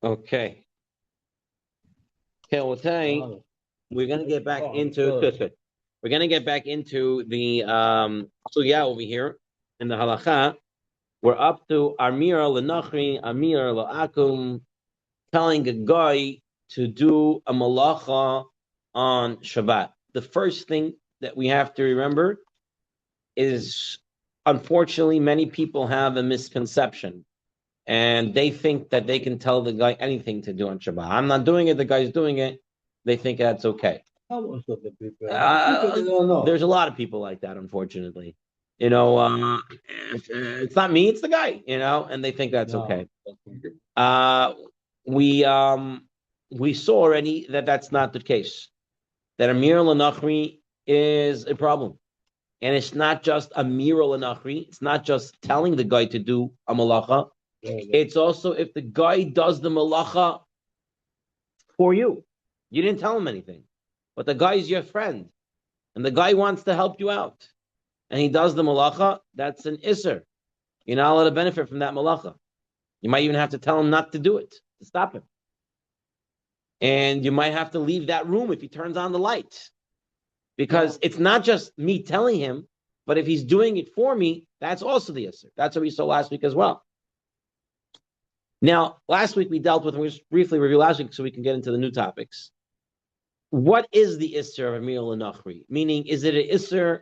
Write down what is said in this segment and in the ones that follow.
Okay. Okay, we'll tell you, we're gonna get back into good. We're gonna get back into the sugya over here in the halacha. We're up to Amira lenachri, Amira la'akum, telling a guy to do a malacha on Shabbat. The first thing that we have to remember is, unfortunately, many people have a misconception. And they think that they can tell the guy anything to do on Shabbat. I'm not doing it, the guy's doing it. They think that's okay. Most of the people, they don't know. There's a lot of people like that, unfortunately. It's not me, it's the guy, and they think that's okay. We saw already that that's not the case. That Amir Lanachri is a problem. And it's not just Amir Lanachri, it's not just telling the guy to do a malacha. It's also if the guy does the malacha for you. You didn't tell him anything. But the guy is your friend. And the guy wants to help you out. And he does the malacha, that's an isser. You're not allowed to benefit from that malacha. You might even have to tell him not to do it, to stop him. And you might have to leave that room if he turns on the light. Because it's not just me telling him, but if he's doing it for me, that's also the isser. That's what we saw last week as well. Now, last week we dealt with, and we just briefly review last week so we can get into the new topics. What is the Isser of Amir L'Nachri? Meaning, is it an Isser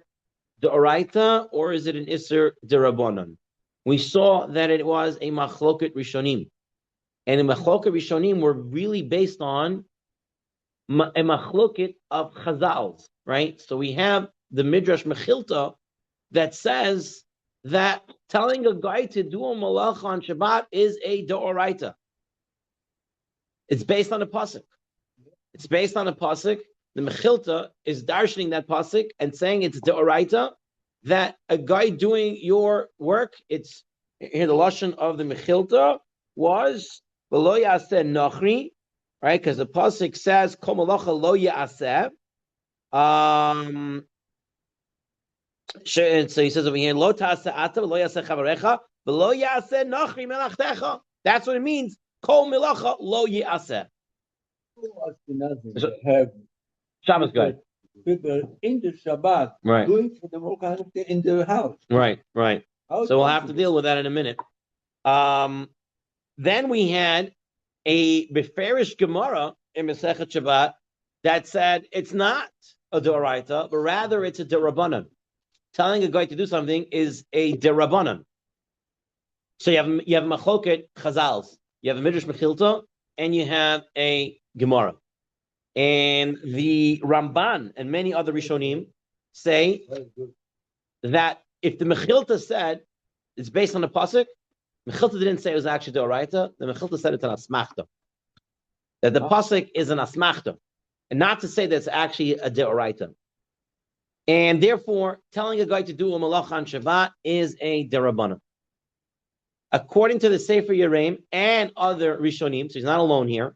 d'oraita or is it an Isser d'Rabbanan? We saw that it was a Machloket Rishonim. And the Machloket Rishonim were really based on a Machloket of Chazals, right? So we have the Midrash Mechilta that says that telling a guy to do a malach on Shabbat is a deoraita. It's based on a pasuk. It's based on a pasuk. The Mechilta is darshaning that pasuk and saying it's deoraita, that a guy doing your work, it's here the lashon of the Mechilta was v'lo yaseh nachri, right? Because the pasuk says kol malacha lo yaseh. So he says over here, Lo ta'aseh ata, lo yaseh chavarecha, v'lo yaseh nachri melachtecha. That's what it means. Kol melacha lo yaseh. Have Shabbos good. People in the Shabbat doing for the malacha in the house. Right. So we'll have to deal with that in a minute. Then we had a Beferish Gemara in Masechet Shabbat that said it's not a Doraita, but rather it's a Derabanan. Telling a guy to do something is a derabanan. So you have machloket chazals, you have a midrash mechilta, and you have a gemara. And the Ramban and many other Rishonim say that if the mechilta said it's based on the pasuk, mechilta didn't say it was actually deoraita. The mechilta said it's an asmachta. That the pasuk is an asmachta, and not to say that it's actually a deoraita. And therefore, telling a guy to do a malach on Shabbat is a derabana. According to the Sefer Yereim and other Rishonim, so he's not alone here.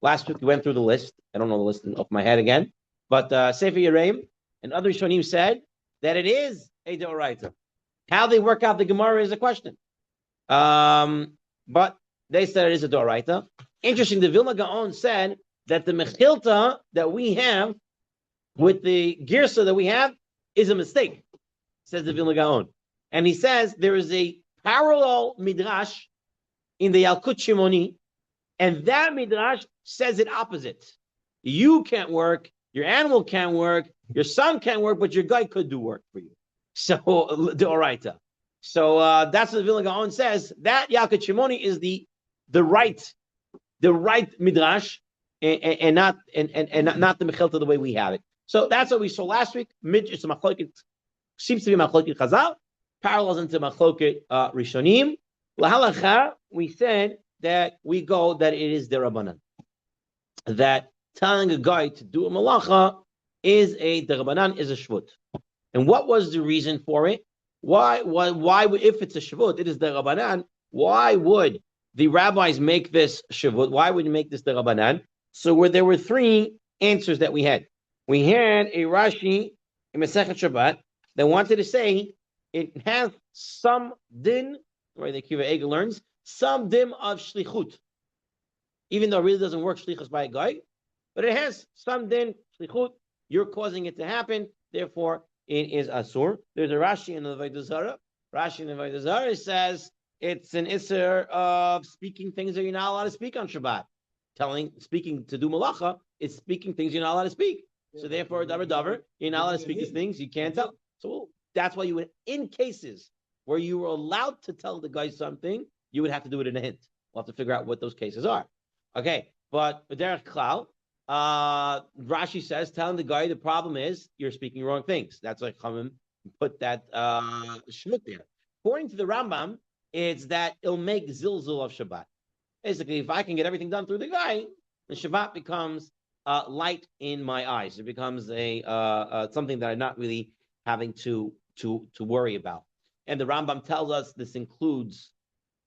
Last week we went through the list. I don't know the list off my head again. But Sefer Yereim and other Rishonim said that it is a deoraita. How they work out the Gemara is a question. But they said it is a deoraita. Interesting, the Vilna Gaon said that the Mechilta that we have with the girsa that we have is a mistake, says the Vilna Gaon. And he says there is a parallel midrash in the Yalkut Shimoni, and that midrash says it opposite. You can't work, your animal can't work, your son can't work, but your guy could do work for you. So, the oraita. So that's what the Vilna Gaon says. That Yalkut Shimoni is the right midrash, and not the mechilta the way we have it. So that's what we saw last week. It's a machloket, seems to be machloket chazal, parallels into machloket rishonim. Lahalacha, we said that we go that it is derabanan. That telling a guy to do a malacha is a derabanan, is a shvut. And what was the reason for it? Why if it's a shvut, it is derabanan, why would the rabbis make this shvut? Why would you make this derabanan? So there were three answers that we had. We had a Rashi in Masechet Shabbat that wanted to say it has some din, where the Kiva Ega learns, some din of shlichut. even though it really doesn't work shlichus by a guy, but it has some din shlichut. You're causing it to happen, therefore it is asur. There's a Rashi in the Avodah Zarah. Rashi in the Avodah Zarah says it's an isser of speaking things that you're not allowed to speak on Shabbat. Speaking to do malacha is speaking things you're not allowed to speak. So therefore, davar, you're not allowed to speak these things. You can't tell. So that's why you would, in cases where you were allowed to tell the guy something, you would have to do it in a hint. We'll have to figure out what those cases are. Okay, but derech klal, Rashi says, telling the guy the problem is you're speaking wrong things. That's why Chachamim put that shmut there. According to the Rambam, it's that it'll make zilzul of Shabbat. Basically, if I can get everything done through the guy, the Shabbat becomes light in my eyes. It becomes a something that I'm not really having to worry about. And the Rambam tells us this includes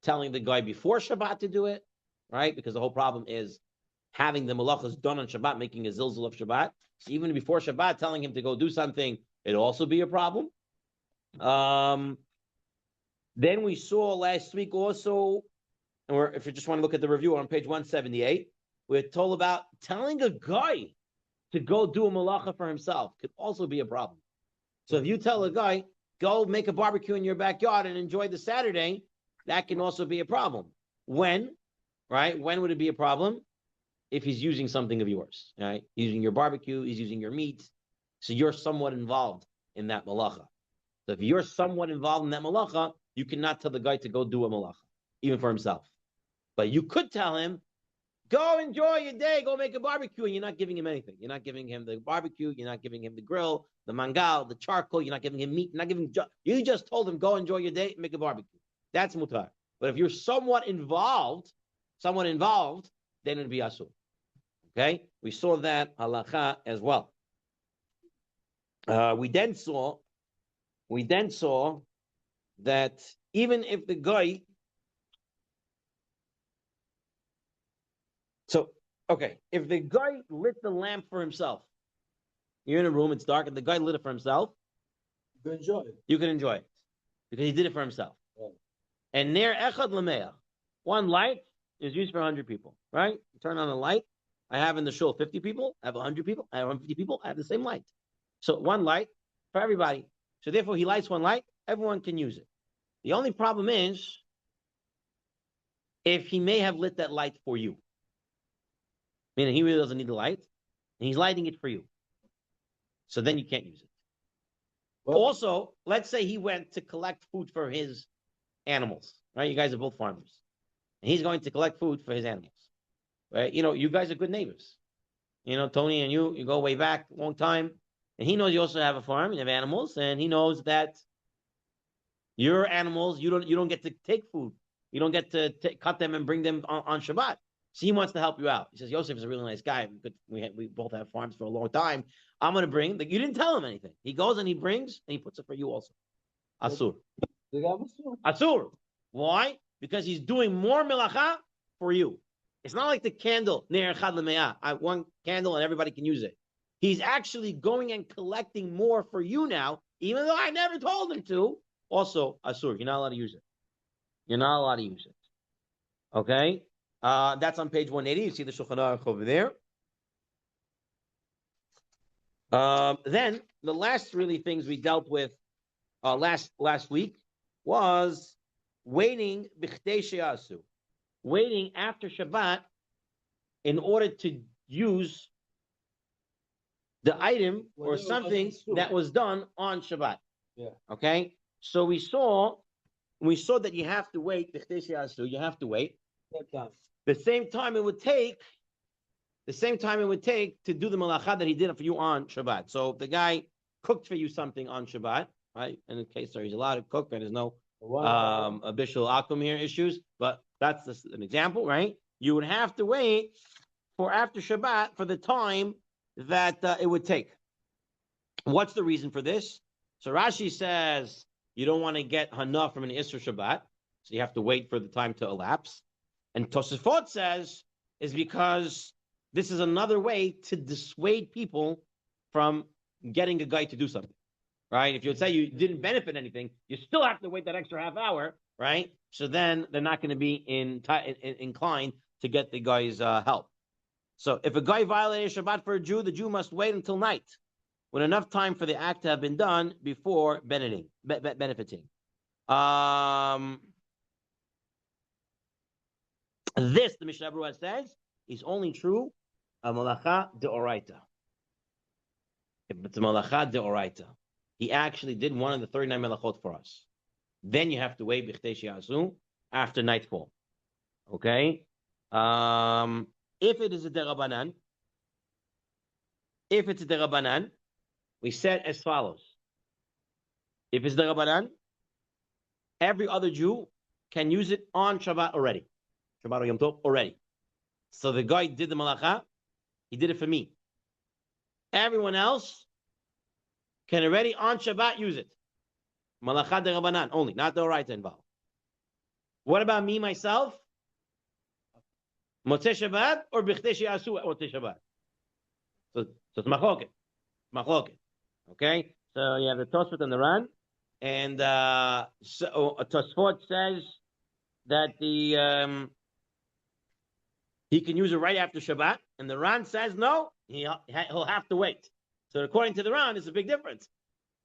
telling the guy before Shabbat to do it, right? Because the whole problem is having the malachas done on Shabbat, making a zilzul of Shabbat. So even before Shabbat, telling him to go do something, it'll also be a problem. Then we saw last week also, or if you just want to look at the review on page 178, we're told about telling a guy to go do a malacha for himself could also be a problem. So if you tell a guy, go make a barbecue in your backyard and enjoy the Saturday, that can also be a problem. When, right? When would it be a problem? If he's using something of yours, right? Using your barbecue, he's using your meat. So you're somewhat involved in that malacha. So if you're somewhat involved in that malacha, you cannot tell the guy to go do a malacha, even for himself. But you could tell him, go enjoy your day, go make a barbecue, and you're not giving him anything. You're not giving him the barbecue, you're not giving him the grill, the mangal, the charcoal, you're not giving him meat, you're not giving you just told him, go enjoy your day, make a barbecue. That's mutar. But if you're somewhat involved, then it'd be asur. Okay? We saw that halacha as well. We then saw that even if the guy, if the guy lit the lamp for himself, you're in a room, it's dark, and the guy lit it for himself, you can enjoy it because he did it for himself. Right. And near echad lameach, one light is used for 100 people, right? You turn on a light. I have in the shul 50 people, I have 100 people, I have 150 people, I have the same light. So one light for everybody. So therefore, he lights one light, everyone can use it. The only problem is if he may have lit that light for you. Meaning he really doesn't need the light, and he's lighting it for you. So then you can't use it. Well, also, let's say he went to collect food for his animals, right? You guys are both farmers. And he's going to collect food for his animals, right? You know, you guys are good neighbors. You know, Tony and you go way back a long time. And he knows you also have a farm, you have animals, and he knows that your animals, you don't get to take food. You don't get to cut them and bring them on Shabbat. So he wants to help you out. He says, Yosef is a really nice guy. We both have farms for a long time. I'm going to bring, you didn't tell him anything. He goes and he brings, and he puts it for you also. Asur. Asur. Why? Because he's doing more melacha for you. It's not like the candle, Ner Echad L'Me'ah. I have one candle and everybody can use it. He's actually going and collecting more for you now, even though I never told him to. Also, asur. You're not allowed to use it. You're not allowed to use it. Okay? That's on page 180. You see the Shulchan Aruch over there. Then the last really things we dealt with last week was waiting b'chdei she'asu, waiting after Shabbat in order to use the item or something that was done on Shabbat. Yeah. Okay. So we saw that you have to wait b'chdei she'asu. You have to wait. The same time it would take to do the malacha that he did for you on Shabbat. So if the guy cooked for you something on Shabbat, right? In the case where he's allowed to cook, and there's no Bishul Akum here issues, but that's just an example, right? You would have to wait for after Shabbat for the time that it would take. What's the reason for this? So Rashi says you don't want to get Hana from an Isser Shabbat, so you have to wait for the time to elapse. And Tosafot says is because this is another way to dissuade people from getting a guy to do something, right? If you would say you didn't benefit anything, you still have to wait that extra half hour, right? So then they're not going to be inclined to get the guy's help. So if a guy violated Shabbat for a Jew, the Jew must wait until night, with enough time for the act to have been done before benefiting. This, the Mishnah Berurah says, is only true of Malacha de'oraita. If it's Malacha de'oraita, he actually did one of the 39 Melachot for us. Then you have to wait b'chtei she'asu after nightfall. Okay? If it is a derabanan, we said as follows. If it's derabanan, every other Jew can use it on Shabbat already. Shabbat or Yom Tov already. So the guy did the malacha, he did it for me. Everyone else can already on Shabbat use it. Malacha derabanan only, not the oraita involved. What about me, myself? Motzei Shabbat or b'chtei she'asu at Motzei Shabbat? So it's machloket. Okay? So you have the Tosfot and the Ran. And so Tosfot says that he can use it right after Shabbat. And the Ran says no, he'll have to wait. So according to the Ran, it's a big difference.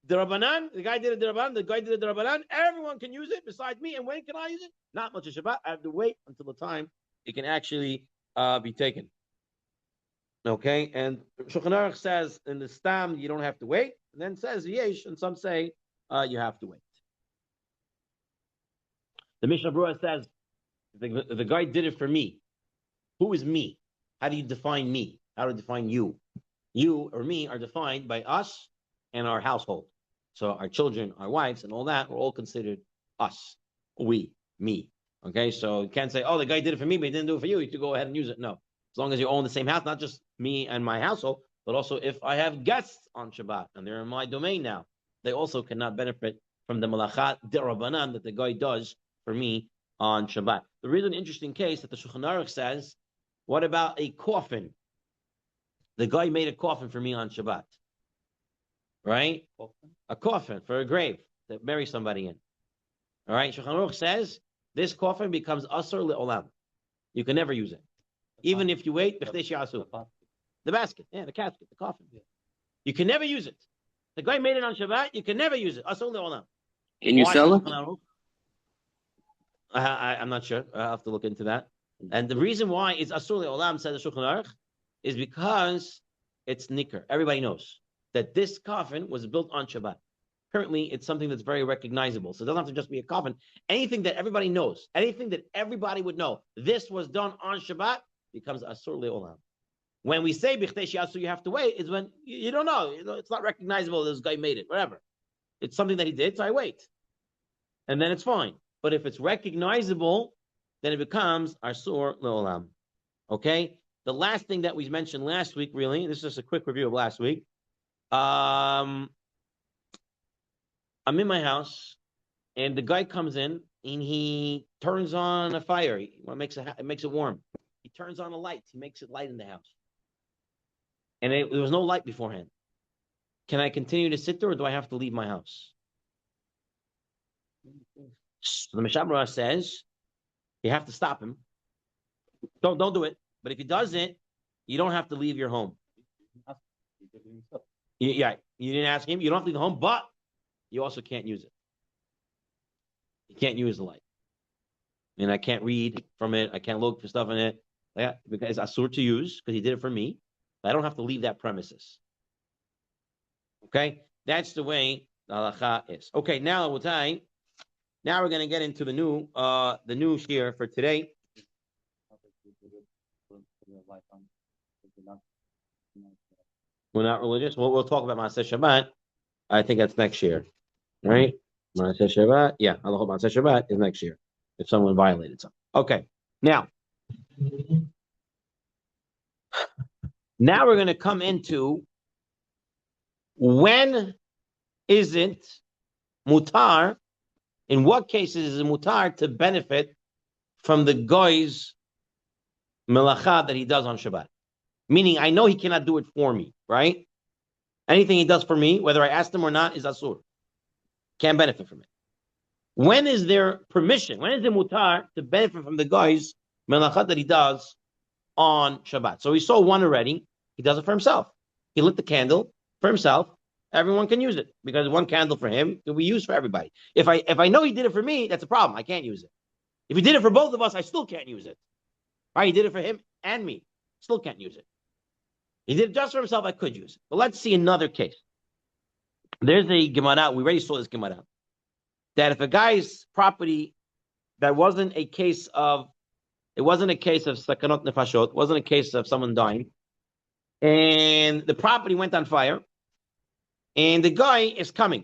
The Rabbanan, the guy did it, the Rabbanan, the guy did it, the Rabbanan. Everyone can use it besides me. And when can I use it? Not much of Shabbat. I have to wait until the time it can actually be taken. Okay, and Shulchan Aruch says in the Stam you don't have to wait, and then says Yesh, and some say you have to wait. The Mishnah Berurah says the guy did it for me. Who is me? How do you define me? How do you define you? You or me are defined by us and our household. So our children, our wives, and all that are all considered us. We, me. Okay, so you can't say, oh, the guy did it for me, but he didn't do it for you. You should go ahead and use it. No. As long as you own the same house, not just me and my household, but also if I have guests on Shabbat and they're in my domain now, they also cannot benefit from the malachat derabanan that the guy does for me on Shabbat. The really interesting case that the Shulchan Aruch says, what about a coffin? The guy made a coffin for me on Shabbat. Right? A coffin for a grave to bury somebody in. All right? Shulchan Aruch says, this coffin becomes asur le'olam. You can never use it. Even if you wait, the basket, the casket, the coffin. You can never use it. The guy made it on Shabbat, you can never use it. Asur le'olam. Can you sell it? I'm not sure. I'll have to look into that. And the reason why it's asur le'olam, says the Shulchan Aruch, is because it's nikr. Everybody knows that this coffin was built on Shabbat. Apparently, it's something that's very recognizable. So it doesn't have to just be a coffin. Anything that everybody knows, anything that everybody would know, this was done on Shabbat, becomes asur le'olam. When we say b'chtei she'asu, you have to wait, is when you don't know. It's not recognizable. This guy made it, whatever. It's something that he did, so I wait. And then it's fine. But if it's recognizable, then it becomes asur le'olam. Okay? The last thing that we mentioned last week, really, this is just a quick review of last week. I'm in my house, and the guy comes in, and he turns on a fire. It makes it warm. He turns on a light. He makes it light in the house. And there was no light beforehand. Can I continue to sit there, or do I have to leave my house? So the Mishnah Berurah says, you have to stop him. Don't do it. But if he does it, you don't have to leave your home. You didn't ask him. You don't have to leave the home, but you also can't use it. You can't use the light. And I can't read from it. I can't look for stuff in it. Because it's asur to use, because he did it for me. But I don't have to leave that premises. Okay? That's the way the halacha is. Okay, now we're going to get into the new shir for today. We're not religious. We'll talk about Maaseh Shabbat. I think that's next year, right? Maaseh Shabbat. Yeah, Maaseh Shabbat is next year if someone violated something. Okay, now we're going to come into when is it mutar? In what cases is it mutar to benefit from the guy's melacha that he does on Shabbat? Meaning, I know he cannot do it for me, right? Anything he does for me, whether I asked him or not, is asur. Can't benefit from it. When is there permission? When is it mutar to benefit from the guy's melacha that he does on Shabbat. So we saw one already. He does it for himself. He lit the candle for himself. Everyone can use it because one candle for him can be used for everybody. If I know he did it for me, that's a problem. I can't use it. If he did it for both of us, I still can't use it. Right? He did it for him and me. Still can't use it. He did it just for himself. I could use it. But let's see another case. There's a Gemara. We already saw this Gemara. That if a guy's property that wasn't a case of sakanot nefashot, wasn't a case of someone dying, and the property went on fire, and the guy is coming,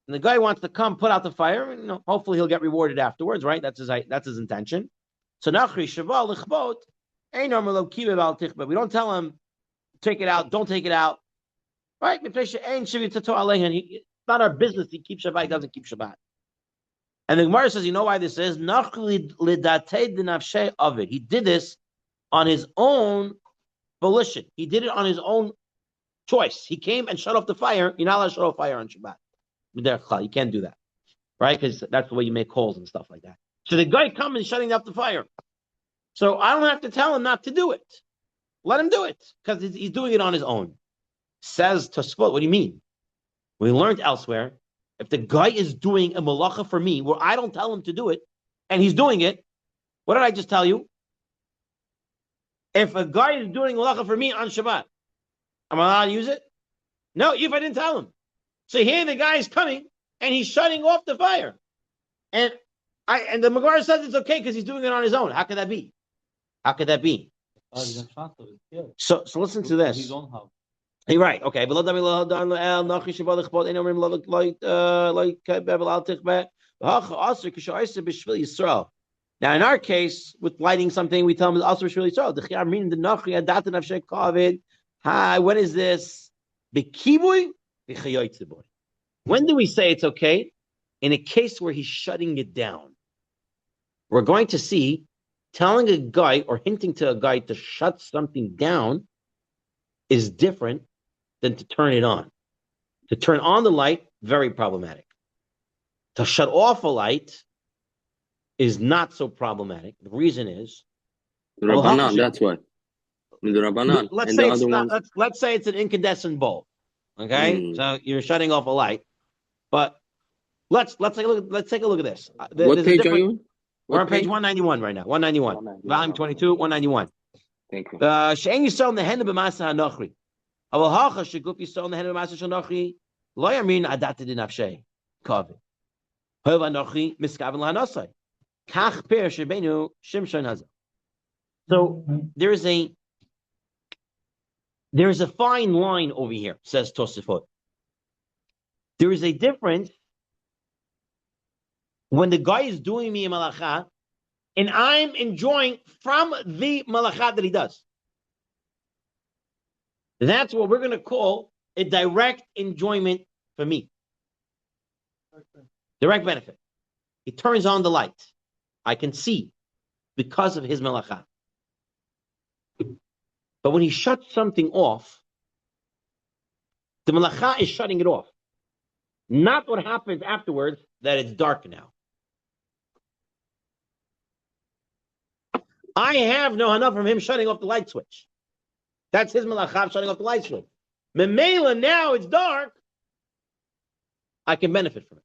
and the guy wants to come put out the fire, and hopefully he'll get rewarded afterwards, right? That's his intention. So nachri shava lichbot ein normal kibbeh al tichbeh. We don't tell him take it out, don't take it out, right? It's not our business. He keeps Shabbat, he doesn't keep Shabbat. And the Gemara says, you know why this is? He did this on his own volition. He did it on his own choice. He came and shut off the fire. You're not allowed to shut off fire on Shabbat. You can't do that, right? Because that's the way you make calls and stuff like that. So the guy comes and shutting off the fire. So I don't have to tell him not to do it. Let him do it because he's doing it on his own. Says Tosfot, what do you mean? We learned elsewhere. If the guy is doing a malacha for me, where I don't tell him to do it, and he's doing it, what did I just tell you? If a guy is doing malacha for me on Shabbat, am I allowed to use it? No, if I didn't tell him. So here the guy is coming, and he's shutting off the fire. And the Gemara says it's okay because he's doing it on his own. How could that be? How could that be? So listen to this. You're right. Okay. Now in our case, with lighting something, we tell them also B'Shvil Yisrael. Hi, when is this? When do we say it's okay? In a case where he's shutting it down. We're going to see telling a guy or hinting to a guy to shut something down is different than to turn it on. To turn on the light, very problematic. To shut off a light is not so problematic. The reason is the Rabbanan, that's why. The Rabbanan. Let's say it's an incandescent bulb. Okay? So you're shutting off a light. But let's take a look at this. What page are you on? We're on page 191 right now. 191. Volume 22, 191. Thank you. She'en yisrael nehen b'masa hanochri. Aval hacha sheguf yisrael nehen b'masa shanochri lo yamin adat dinafshei kavi. Hov anochri miskaven lahanasai. Kach per shebenu shimshon hazeh. So there is a fine line over here, says Tosafot. There is a difference when the guy is doing me a malacha and I'm enjoying from the malacha that he does. That's what we're going to call a direct enjoyment for me. Direct benefit. He turns on the light. I can see because of his malacha. But when he shuts something off, the malacha is shutting it off. Not what happens afterwards, that it's dark now. I have no hana from him shutting off the light switch. That's his malacha, shutting off the light switch. Memela, now it's dark. I can benefit from it.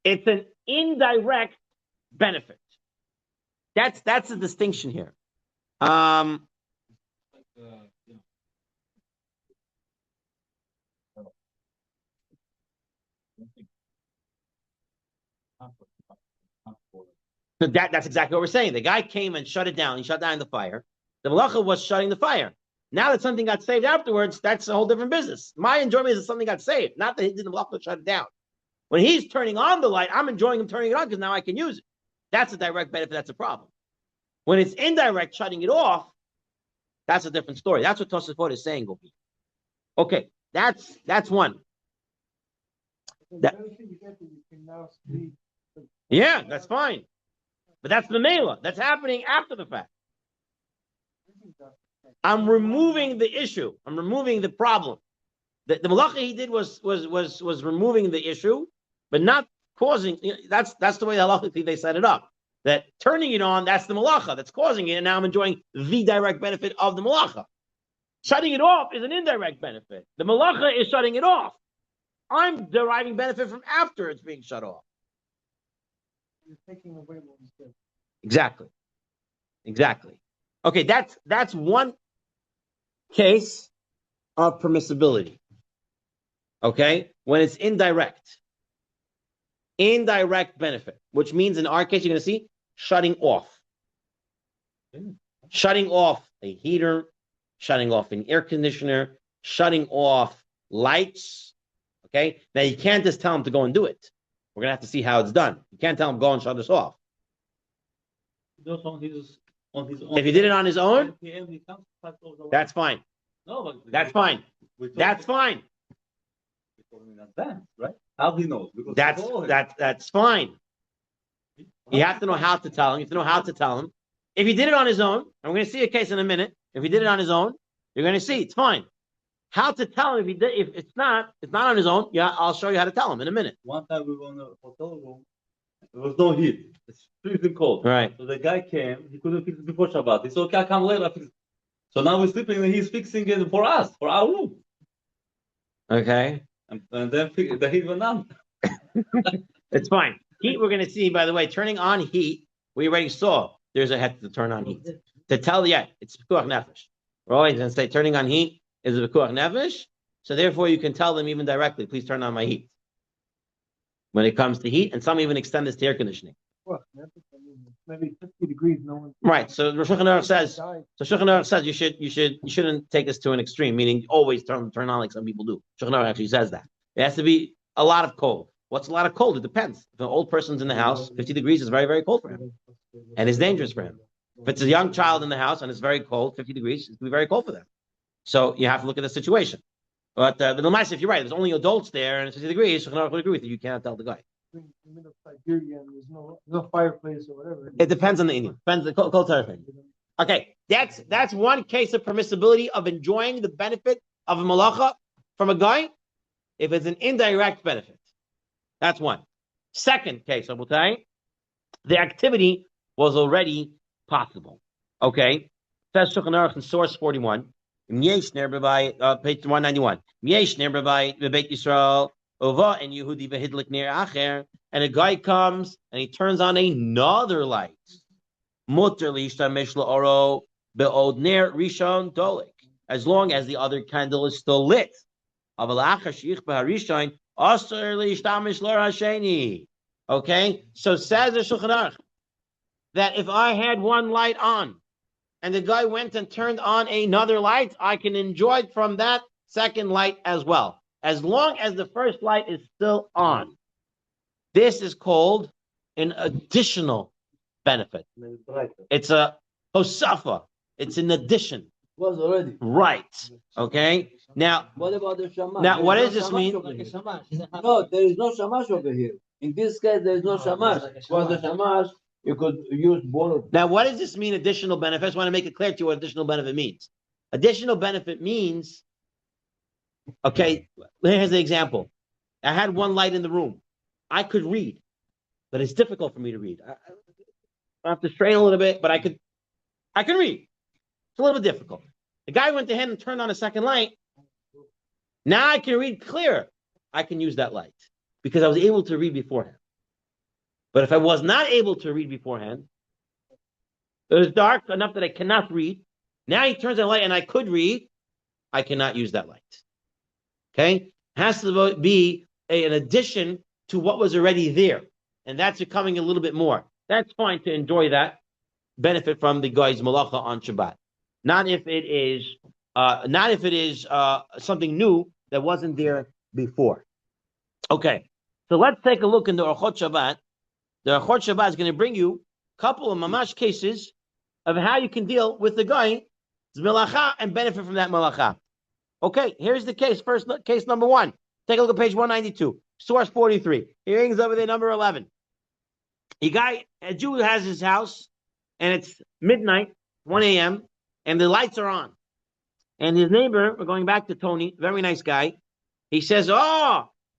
It's an indirect benefit. That's the distinction here. That's exactly what we're saying. The guy came and shut it down. He shut down the fire. The malacha was shutting the fire. Now that something got saved afterwards, that's a whole different business. My enjoyment is that something got saved, not that he did the malacha shut it down. When he's turning on the light, I'm enjoying him turning it on because now I can use it. That's a direct benefit. That's a problem. When it's indirect, shutting it off, that's a different story. That's what Tosafot is saying, Gopi. Okay, that's one. Yeah, that's fine. But that's the mela. That's happening after the fact. I'm removing the issue. I'm removing the problem. The malacha he did was removing the issue, but not causing. That's the way halachically they set it up. that turning it on, that's the malacha that's causing it, and now I'm enjoying the direct benefit of the malacha. Shutting it off is an indirect benefit. The malacha is shutting it off. I'm deriving benefit from after it's being shut off. You're taking away what was there. Exactly. Okay, that's one case of permissibility. Okay, when it's indirect benefit, which means in our case, you're going to see shutting off a heater, shutting off an air conditioner, shutting off lights. Okay, now you can't just tell them to go and do it. We're going to have to see how it's done. You can't tell him go and shut this off. On his own. If he did it on his own, that's fine. No, but That's fine. That's fine. In advance, right? How he knows? Because That's fine. You have to know how to tell him. You have to know how to tell him. If he did it on his own, I'm going to see a case in a minute. If he did it on his own, you're going to see it's fine. How to tell him if it's not on his own. Yeah, I'll show you how to tell him in a minute. One time we were in a hotel room. There was no heat. It's freezing cold. Right. So the guy came. He couldn't fix it before Shabbat. He said, "Okay, I'll come later. I'll fix it." So now we're sleeping, and he's fixing it for us, for our room. Okay. And then the heat went on. It's fine. Heat, we're going to see, by the way, turning on heat, we already saw there's a head to turn on heat. To tell, it's pikuach nefesh. We're always going to say turning on heat is a pikuach nefesh. So therefore, you can tell them even directly, please turn on my heat. When it comes to heat, and some even extend this to air conditioning. Well, maybe 50 degrees, no one. Right. So Shulchan Aruch says you shouldn't take this to an extreme, meaning always turn on like some people do. Shulchan Aruch actually says that. It has to be a lot of cold. What's a lot of cold? It depends. If an old person's in the house, 50 degrees is very, very cold for him. And it's dangerous for him. If it's a young child in the house and it's very cold, 50 degrees, it's going to be very cold for them. So you have to look at the situation. But the Lamais, if you're right, there's only adults there and it's 50 degrees, Shulchan Aruch would agree with you. You cannot tell the guy. In the middle of Siberia and there's no fireplace or whatever. It depends on the Indian. Depends on the cold thing. Okay, that's one case of permissibility of enjoying the benefit of a malacha from a guy if it's an indirect benefit. That's one. Second case, I will tell you, the activity was already possible. Okay, says Shulchan Aruch in source 41, page 191. Beit Yisrael. Ova and Yehudi v'hidlik near acher, and a guy comes and he turns on another light. Mutter l'ishtamesh la'oro be'od ner rishon dolik, as long as the other candle is still lit. Aval acher sheich b'harishon aser l'ishtamesh l'hasheni. Okay, so says the Shulchan Aruch that if I had one light on and the guy went and turned on another light, I can enjoy from that second light as well, as long as the first light is still on. This is called an additional benefit. It's a hosafa. It's an addition. It was already. Right. Okay. Now, what about the shamash? Now, what does this mean? No, there is no shamash over here. In this case, there is no shamash. For the shamash, you could use both. Now, what does this mean, additional benefit? I just want to make it clear to you what additional benefit means. Additional benefit means, okay, here's the example. I had one light in the room. I could read, but it's difficult for me to read. I have to strain a little bit, but I can read. It's a little bit difficult. The guy went ahead and turned on a second light. Now I can read clear. I can use that light because I was able to read beforehand. But if I was not able to read beforehand, it was dark enough that I cannot read. Now he turns on the light and I could read. I cannot use that light. Okay? It has to be an addition to what was already there. And that's becoming a little bit more. That's fine to enjoy that benefit from the guy's malacha on Shabbat. Not if it is something new that wasn't there before. Okay. So let's take a look in the Orchot Shabbat. The Orchot Shabbat is going to bring you a couple of mamash cases of how you can deal with the guy's malacha and benefit from that malacha. Okay, here's the case. First case number one. Take a look at page 192, source 43. Hearings over there, number 11. A Jew has his house, and it's midnight, 1 a.m., and the lights are on. And his neighbor, we're going back to Tony, very nice guy. He says,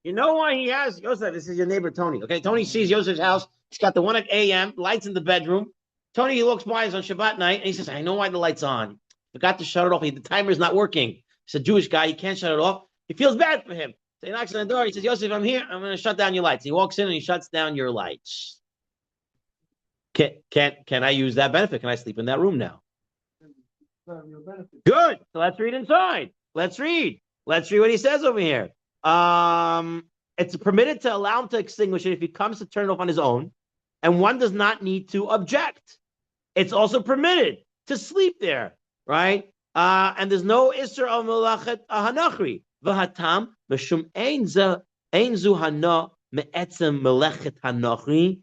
You know why he has Yosef? This is your neighbor Tony. Okay, Tony sees Yosef's house. He's got the 1 a.m. lights in the bedroom. Tony, he looks by, it's on Shabbat night, and he says, I know why the light's on. Forgot to shut it off. The timer's not working. He's a Jewish guy. He can't shut it off. He feels bad for him. So he knocks on the door. He says, Yosef, I'm here. I'm going to shut down your lights. He walks in and he shuts down your lights. Can I use that benefit? Can I sleep in that room now? Good. So let's read inside. Let's read what he says over here. It's permitted to allow him to extinguish it if he comes to turn it off on his own, and one does not need to object. It's also permitted to sleep there, right? And there's no isser of melachet hanachri. V'hatam meshum ein zu hana me'etzem melechet hanachri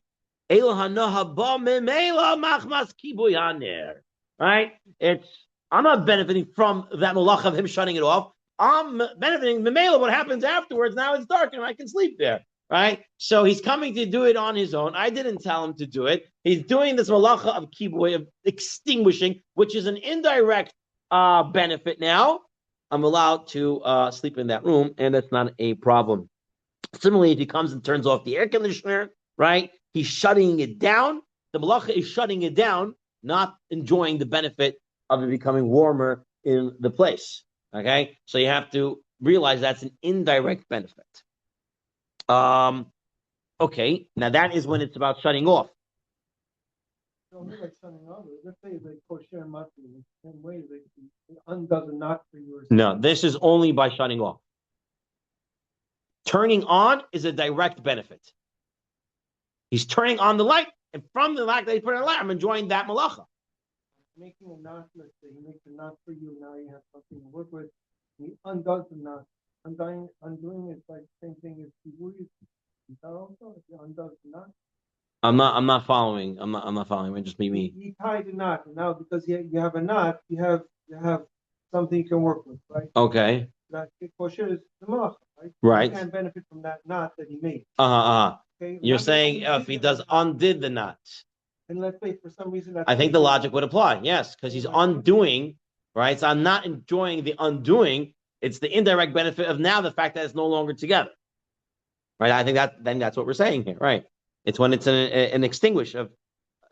el hana haba memela machmas kibuy haner. Right? I'm not benefiting from that malach of him shutting it off. I'm benefiting memela what happens afterwards. Now it's dark and I can sleep there. Right? So he's coming to do it on his own. I didn't tell him to do it. He's doing this malacha of kibuy, of extinguishing, which is an indirect benefit now. I'm allowed to sleep in that room, and that's not a problem. Similarly, if he comes and turns off the air conditioner, right? He's shutting it down. The malacha is shutting it down, not enjoying the benefit of it becoming warmer in the place. Okay? So you have to realize that's an indirect benefit. Okay, now that is when it's about shutting off. Like shutting off. Let's say they kosher mutton in the same way they undoes a knot for yours. No, this is only by shutting off. Turning on is a direct benefit. He's turning on the light, and from the light that he put on the light, I'm enjoying that malacha. Making a knot, let's say he makes a knot for you, now you have something to work with. He undoes the knot. Undoing is like the same thing as kibui. Is that also if he undoes the knot? I'm not following. I'm not following. Just me. He tied a knot, and now because you have a knot, you have something you can work with, right? Okay. That kosher is the malacha, right? Right. You can benefit from that knot that he made. Okay. You're saying if he does undid the knot. And let's say for some reason I think the logic would apply, yes, because he's undoing, right? So I'm not enjoying the undoing. It's the indirect benefit of now the fact that it's no longer together, right? I think that's what we're saying here, right? It's when it's an extinguish of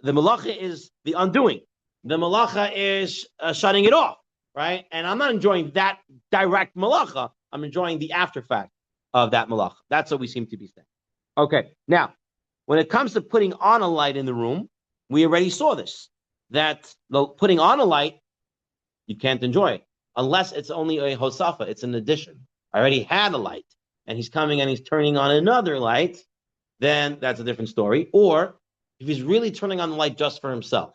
the malacha is the undoing. The malacha is shutting it off, right? And I'm not enjoying that direct malacha. I'm enjoying the after fact of that malacha. That's what we seem to be saying. Okay, now, when it comes to putting on a light in the room, we already saw this, that the putting on a light, you can't enjoy it, unless it's only a hosafa, it's an addition. I already had a light, and he's coming and he's turning on another light, then that's a different story. Or if he's really turning on the light just for himself,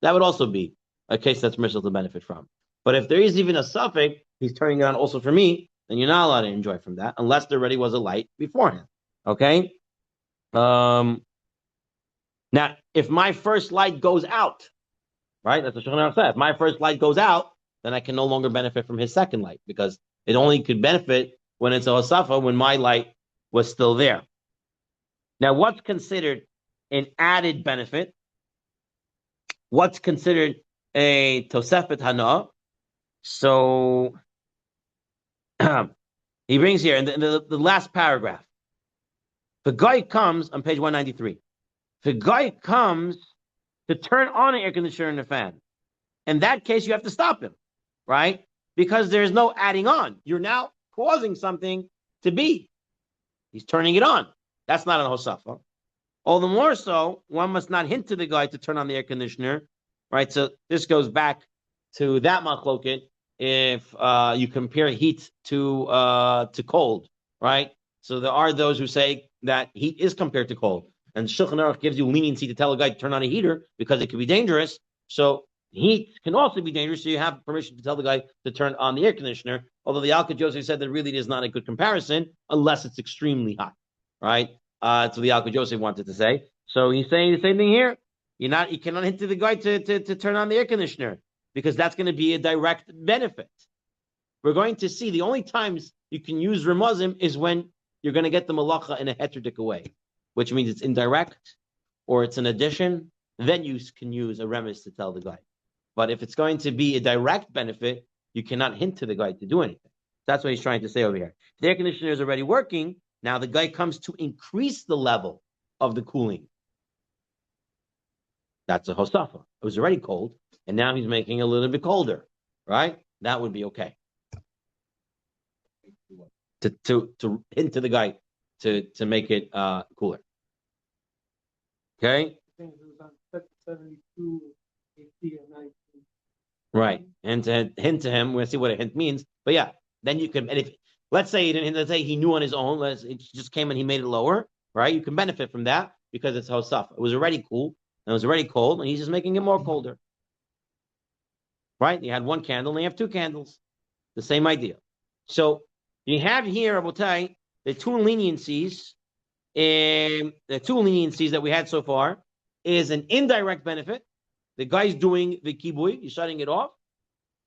that would also be a case that's permissible to benefit from. But if there is even a suffix, he's turning it on also for me, then you're not allowed to enjoy from that, unless there already was a light beforehand. Okay? Now, if my first light goes out, right? That's what Shulchan Aruch said. If my first light goes out, then I can no longer benefit from his second light, because it only could benefit when it's a hosafa, when my light was still there. Now, what's considered an added benefit? What's considered a tosefet hana? So he brings here in the last paragraph. The guy comes on page 193. The guy comes to turn on an air conditioner and a fan. In that case, you have to stop him, right? Because there's no adding on. You're now causing something to be. He's turning it on. That's not an hosafa. All the more so, one must not hint to the guy to turn on the air conditioner, right? So this goes back to that machloket. If you compare heat to cold, right? So there are those who say that heat is compared to cold. And Shulchan Aruch gives you leniency to tell a guy to turn on a heater because it could be dangerous. So heat can also be dangerous. So you have permission to tell the guy to turn on the air conditioner. Although the Alka Joseph said that really is not a good comparison unless it's extremely hot, right? That's what the Alka Joseph wanted to say. So he's saying the same thing here. You cannot hint to the guy to turn on the air conditioner because that's going to be a direct benefit. We're going to see the only times you can use remazim is when you're going to get the malacha in a heterotic way, which means it's indirect or it's an addition. Then you can use a remez to tell the guy. But if it's going to be a direct benefit, you cannot hint to the guy to do anything. That's what he's trying to say over here. If the air conditioner is already working, Now the guy comes to increase the level of the cooling. That's a hosafa. It was already cold, and now he's making it a little bit colder, right? That would be okay. To hint to the guy to make it cooler. Okay? I think it was on 72, 80, and 19. Right. And to hint to him, we'll see what a hint means. But yeah, then you can, and if let's say he didn't, let's say he knew on his own, it just came and he made it lower, right? You can benefit from that because it's hosafa. It was already cool and it was already cold, and he's just making it more colder. Right? You had one candle and you have two candles. The same idea. So you have here, I will tell you, the two leniencies that we had so far is an indirect benefit. The guy's doing the kibui, he's shutting it off,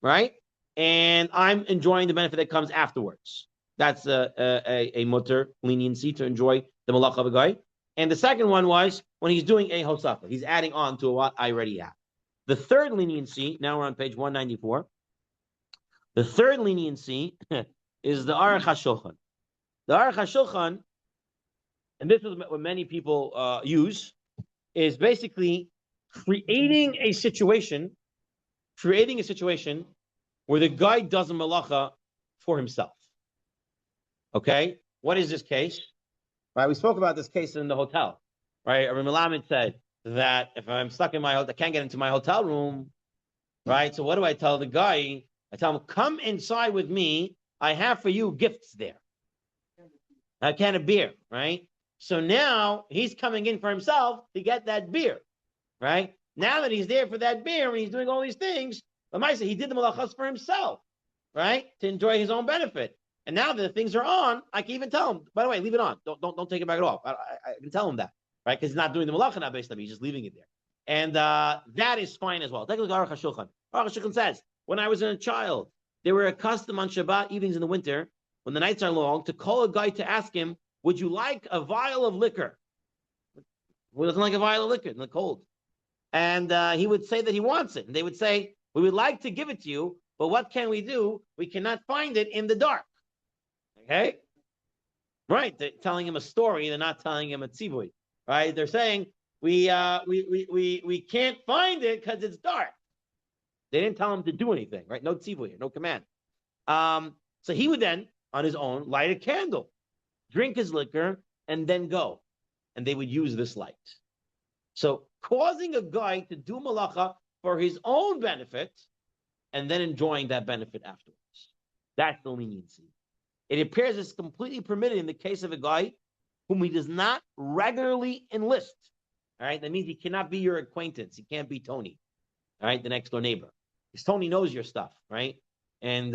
right? And I'm enjoying the benefit that comes afterwards. That's a mutter leniency to enjoy the malach of a guy. And the second one was when he's doing a hosafa. He's adding on to what I already have. The third leniency, now we're on page 194. The third leniency is the Aruch HaShulchan. The Aruch HaShulchan, and this is what many people use, is basically creating a situation where the guy does a malacha for himself. Okay? What is this case? Right, we spoke about this case in the hotel. Right? Rabbi Melamed said that if I'm stuck in my hotel, I can't get into my hotel room. Right? So what do I tell the guy? I tell him, come inside with me. I have for you gifts there. A can of beer, right? So now he's coming in for himself to get that beer, right? Now that he's there for that beer and he's doing all these things, Lamaisa, he did the malachas for himself, right? To enjoy his own benefit. And now that the things are on, I can even tell him, by the way, leave it on. Don't take it back at all. I can tell him that, right? Because he's not doing the malacha now based on me. He's just leaving it there. And that is fine as well. Take a look at Aruch HaShulchan. Aruch HaShulchan says, when I was a child, they were accustomed on Shabbat evenings in the winter, when the nights are long, to call a guy to ask him, would you like a vial of liquor? Who doesn't like a vial of liquor in the cold? And he would say that he wants it. And they would say, we would like to give it to you, but what can we do? We cannot find it in the dark. Okay? Right. They're telling him a story. They're not telling him a tzivui. Right? They're saying, we can't find it because it's dark. They didn't tell him to do anything, right? No tzivui, no command. So he would then, on his own, light a candle, drink his liquor, and then go. And they would use this light. So causing a guy to do malacha for his own benefit and then enjoying that benefit afterwards. That's the leniency. It appears it's completely permitted in the case of a guy whom he does not regularly enlist. All right, that means he cannot be your acquaintance. He can't be Tony, all right, the next door neighbor. Because Tony knows your stuff, right? And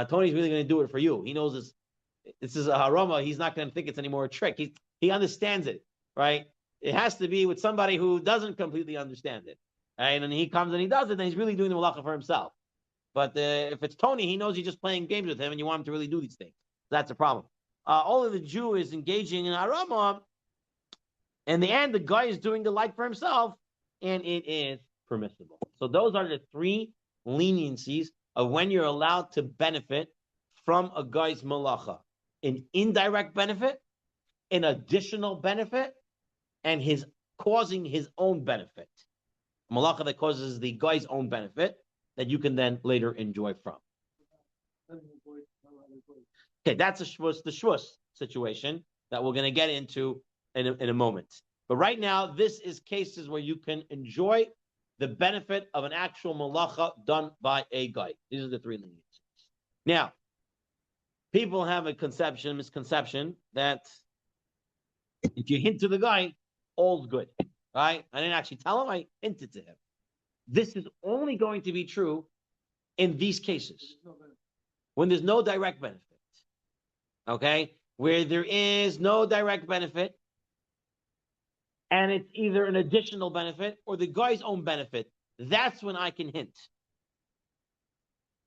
Tony's really going to do it for you. He knows this. This is a harama. He's not going to think it's anymore a trick. He understands it, right? It has to be with somebody who doesn't completely understand it, right? And he comes and he does it, then he's really doing the malacha for himself. But if it's Tony, he knows you're just playing games with him, and you want him to really do these things. That's a problem. All of the Jew is engaging in harama, and the end, the guy is doing the light for himself, and it is permissible. So those are the three leniencies of when you're allowed to benefit from a guy's malacha: an indirect benefit, an additional benefit, and his causing his own benefit. A malacha that causes the guy's own benefit that you can then later enjoy from. Okay, that's the shvus situation that we're going to get into in a moment. But right now, this is cases where you can enjoy the benefit of an actual malacha done by a guy. These are the three leniencies. Now, people have a misconception that if you hint to the guy, all's good, right? I didn't actually tell him, I hinted to him. This is only going to be true in these cases when there's no direct benefit, okay? Where there is no direct benefit, and it's either an additional benefit or the guy's own benefit, that's when I can hint.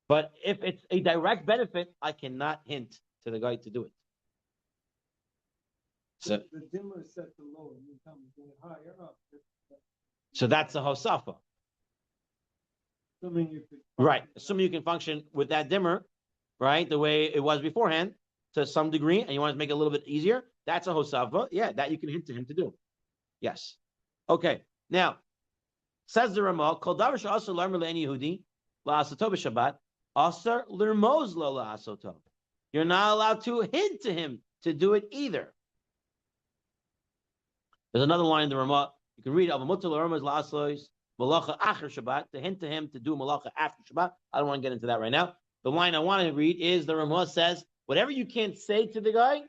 But if it's a direct benefit, I cannot hint to the guy to do it. So the dimmer is set to low, and you come higher up. So that's a hosafa. Assuming you could Right. Assuming you can function with that dimmer, right, the way it was beforehand. to some degree, and you want to make it a little bit easier, that's a hosava. Yeah, that you can hint to him to do. Yes. Okay. Now, says the Ramah, Kol davar she'asar l'amar le'en Yehudi la'asato b'Shabbat, asar l'rmoz lo la'asato. You're not allowed to hint to him to do it either. There's another line in the Ramah. You can read Avamutar l'rmoz la'asos malacha acher Shabbat, to hint to him to do malacha after Shabbat. I don't want to get into that right now. The line I want to read is the Ramah says, whatever you can't say to the guy,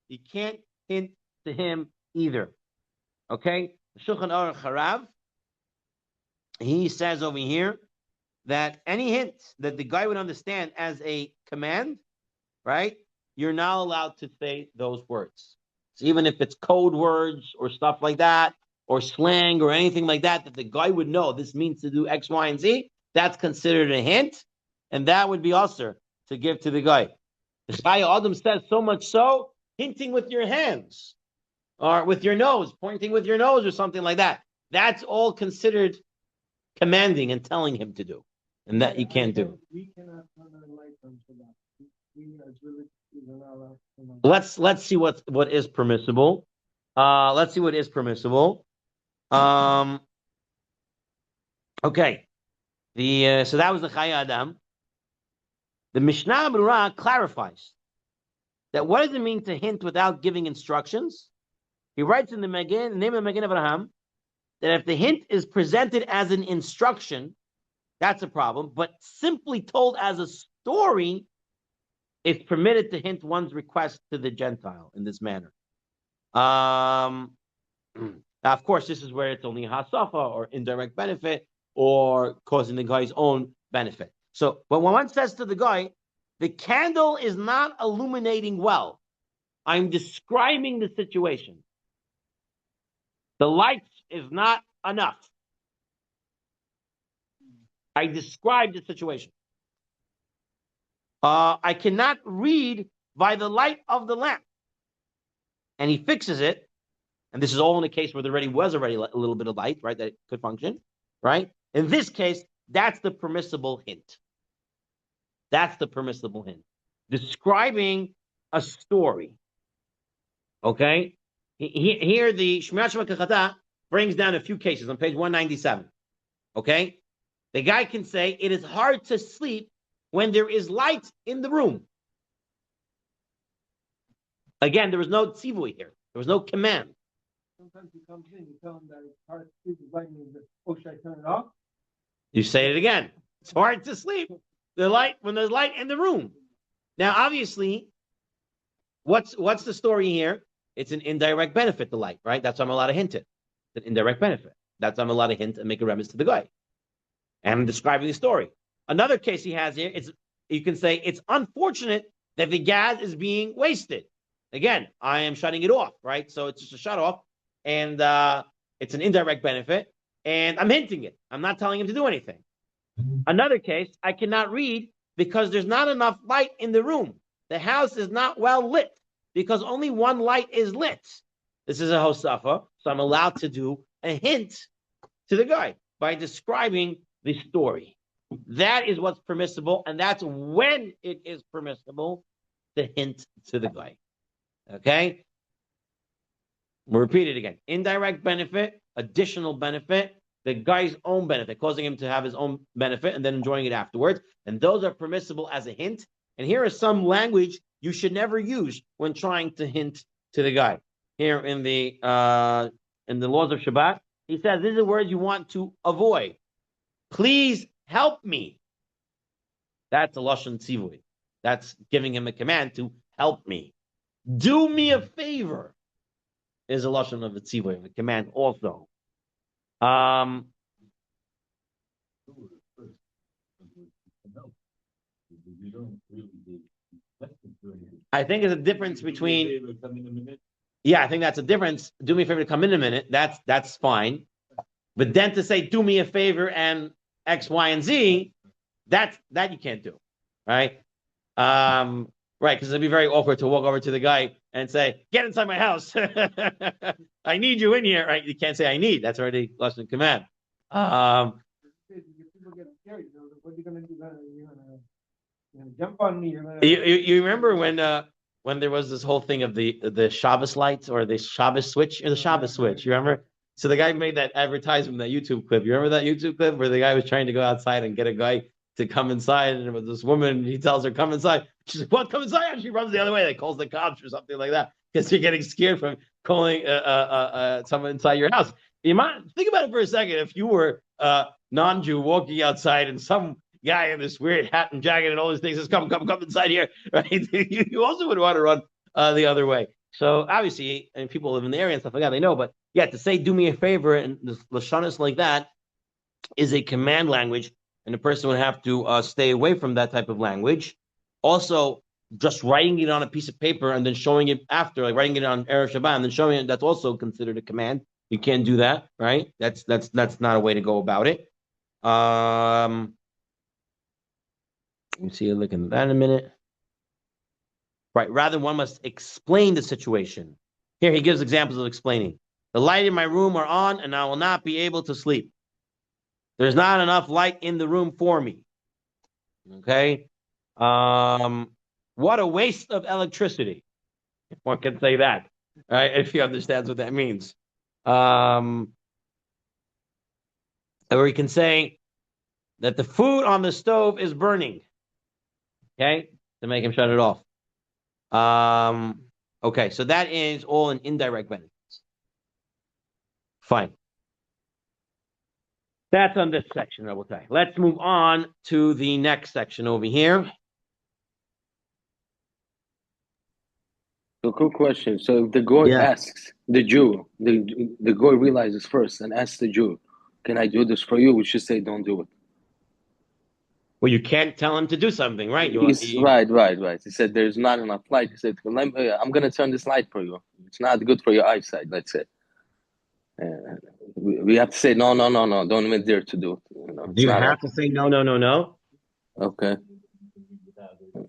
you can't hint to him either. Okay? Shulchan Aruch Harav, he says over here that any hint that the guy would understand as a command, right? You're not allowed to say those words. So even if it's code words or stuff like that, or slang or anything like that, that the guy would know this means to do X, Y, and Z, that's considered a hint, and that would be usher to give to the guy. The Chaya Adam says so much so, hinting with your hands, or with your nose, pointing with your nose or something like that. That's all considered commanding and telling him to do, and that you can't do. We cannot turn our light on Shabbat. We as religious are not allowed to turn on. Let's see what is permissible. Let's see what is permissible. Okay. So that was the Chaya Adam. The Mishnah Berurah clarifies that what does it mean to hint without giving instructions? He writes in the Megin, name of the Megin Abraham, that if the hint is presented as an instruction, that's a problem. But simply told as a story, it's permitted to hint one's request to the Gentile in this manner. Now, of course, this is where it's only hasafa or indirect benefit or causing the guy's own benefit. So, but when one says to the guy, the candle is not illuminating well, I'm describing the situation. The light is not enough. I described the situation. I cannot read by the light of the lamp. And he fixes it. And this is all in a case where there was already a little bit of light, right? That it could function, right? In this case, that's the permissible hint. That's the permissible hint. Describing a story. Okay? Here, the Shmirat Shema Kachata brings down a few cases on page 197. Okay? The guy can say, it is hard to sleep when there is light in the room. Again, there was no tzivui here. There was no command. Sometimes he comes in, you tell him that it's hard to sleep, the light means that, oh, should I turn it off? You say it again. It's hard to sleep. The light when there's light in the room. Now, obviously, what's the story here? It's an indirect benefit, the light, right? That's why I'm allowed to hint it. It's an indirect benefit. That's why I'm allowed to hint and make a remiss to the guy. And I'm describing the story. Another case he has here, you can say it's unfortunate that the gas is being wasted. Again, I am shutting it off, right? So it's just a shut off, and it's an indirect benefit, and I'm hinting it. I'm not telling him to do anything. Another case, I cannot read because there's not enough light in the room. The house is not well lit because only one light is lit. This is a hosafa, so I'm allowed to do a hint to the guy by describing the story. That is what's permissible, and that's when it is permissible to hint to the guy. Okay? We'll repeat it again. Indirect benefit, additional benefit, the guy's own benefit, causing him to have his own benefit and then enjoying it afterwards. And those are permissible as a hint. And here is some language you should never use when trying to hint to the guy. Here in the laws of Shabbat, he says, these are words you want to avoid. Please help me. That's a lashon tzivui. That's giving him a command to help me. Do me a favor is a lashon of a tzivui, a command also. I think it's a difference between. Yeah, I think that's a difference. Do me a favor to come in a minute. That's fine. But then to say, do me a favor and X, Y, and Z, that you can't do, right? Right, because it'd be very awkward to walk over to the guy and say, get inside my house. I need you in here, right? You can't say I need. That's already less than command. People get scared. What are you going to do? You're going to jump on me. You remember when when there was this whole thing of the Shabbos lights or the Shabbos switch or the Shabbos switch. You remember? So the guy made that advertisement, that YouTube clip. You remember that YouTube clip where the guy was trying to go outside and get a guy to come inside, and it was this woman. He tells her, "Come inside." She's like, "What? Come inside?" And she runs the other way. They calls the cops or something like that because you're getting scared from calling someone inside your house. You might think about it for a second. If you were non-Jew walking outside and some guy in this weird hat and jacket and all these things says, "Come inside here," right? You also would want to run the other way. So obviously, and people live in the area and stuff like that, they know. But yeah, to say "do me a favor" and lashonos like that is a command language, and the person would have to stay away from that type of language. Also, just writing it on a piece of paper and then showing it after, like writing it on Erev Shabbat and then showing it, that's also considered a command. You can't do that, right? That's not a way to go about it. Let me see you looking at that in a minute. Right. Rather, one must explain the situation. Here he gives examples of explaining. The light in my room are on, and I will not be able to sleep. There's not enough light in the room for me. Okay. What a waste of electricity. If one can say that, right? If he understands what that means. Or he can say that the food on the stove is burning. Okay, to make him shut it off. Okay, so that is all an indirect benefits. Fine. That's on this section, Rabotai. Let's move on to the next section over here. So, quick question. So, if the goy asks the Jew, the goy realizes first and asks the Jew, "Can I do this for you?" We should say, "Don't do it." Well, you can't tell him to do something, right? Right. He said, "There's not enough light." He said, "I'm going to turn this light for you. It's not good for your eyesight." Let's say. We have to say, no. Don't even dare to do it. Do you have to say no? Okay.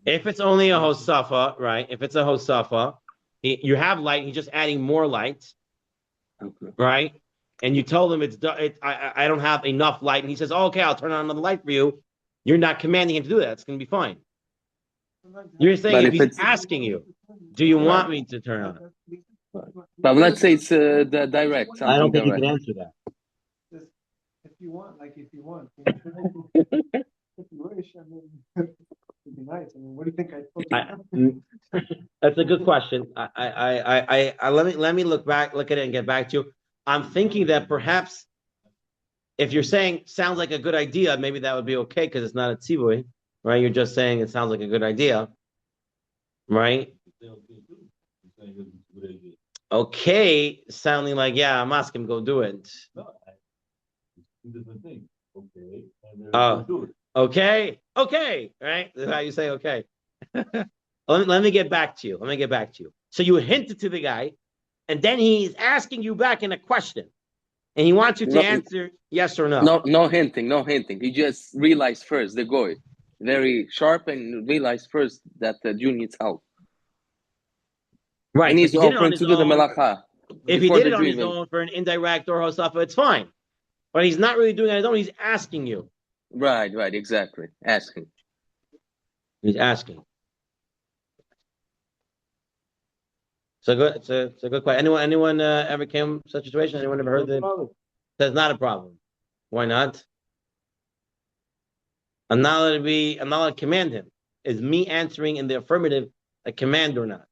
If it's only a hosafa, right? If it's a hosafa, you have light. He's just adding more light, right? And you told him I don't have enough light, and he says, "Oh, okay, I'll turn on another light for you." You're not commanding him to do that. It's going to be fine. You're saying if he's asking you, "Do you want me to turn on?" But let's say it's the direct. I don't think you can answer that. If you want. If you wish, I mean, it'd be nice. I mean, what do you think That's a good question. Let me look at it and get back to you. I'm thinking that perhaps if you're saying sounds like a good idea, maybe that would be okay because it's not a tzivui, right? You're just saying it sounds like a good idea, right? Okay, sounding like I'm asking him go do it. Okay, right? That's how you say okay. Let me get back to you. So you hinted to the guy, and then he's asking you back in a question, and he wants you to answer yes or no. No hinting. He just realized first, the goy, very sharp, and realized first that the Jew needs help. Right. And he's offering to do the melacha. If he did it on his own for an indirect or hosafa, it's fine. But he's not really doing it on his own. He's asking you. Right. Exactly. Asking. He's asking. So good. It's a good question. Anyone ever came to such a situation? Anyone ever heard that? That's not a problem. Why not? I'm not allowed to command him. Is me answering in the affirmative a command or not?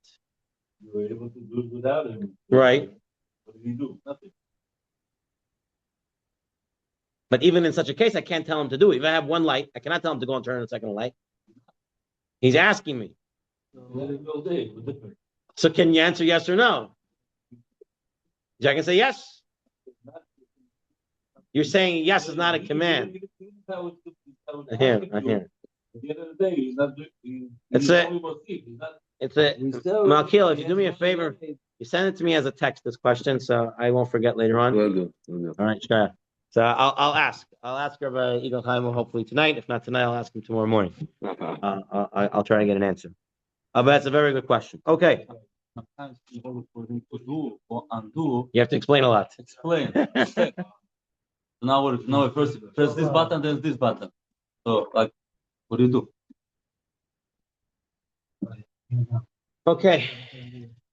You were able to do it without him. Right. What did he do? Nothing. But even in such a case, I can't tell him to do it. If I have one light, I cannot tell him to go and turn on a second light. He's asking me. So can you answer yes or no? I can say yes. You're saying yes is not a command. I hear. At the end of the day, he's not doing. It's a Malkiel, if you do me a favor, you send it to me as a text, this question, so I won't forget later on. Will do. All right, sure. So I'll ask Rabbi Yigal Chaim hopefully tonight. If not tonight, I'll ask him tomorrow morning. I'll try and get an answer. But that's a very good question. Okay. Sometimes in order for him to do or undo, You have to explain a lot. Explain. Okay. Now first press this button, then this button. So like, what do you do? Okay.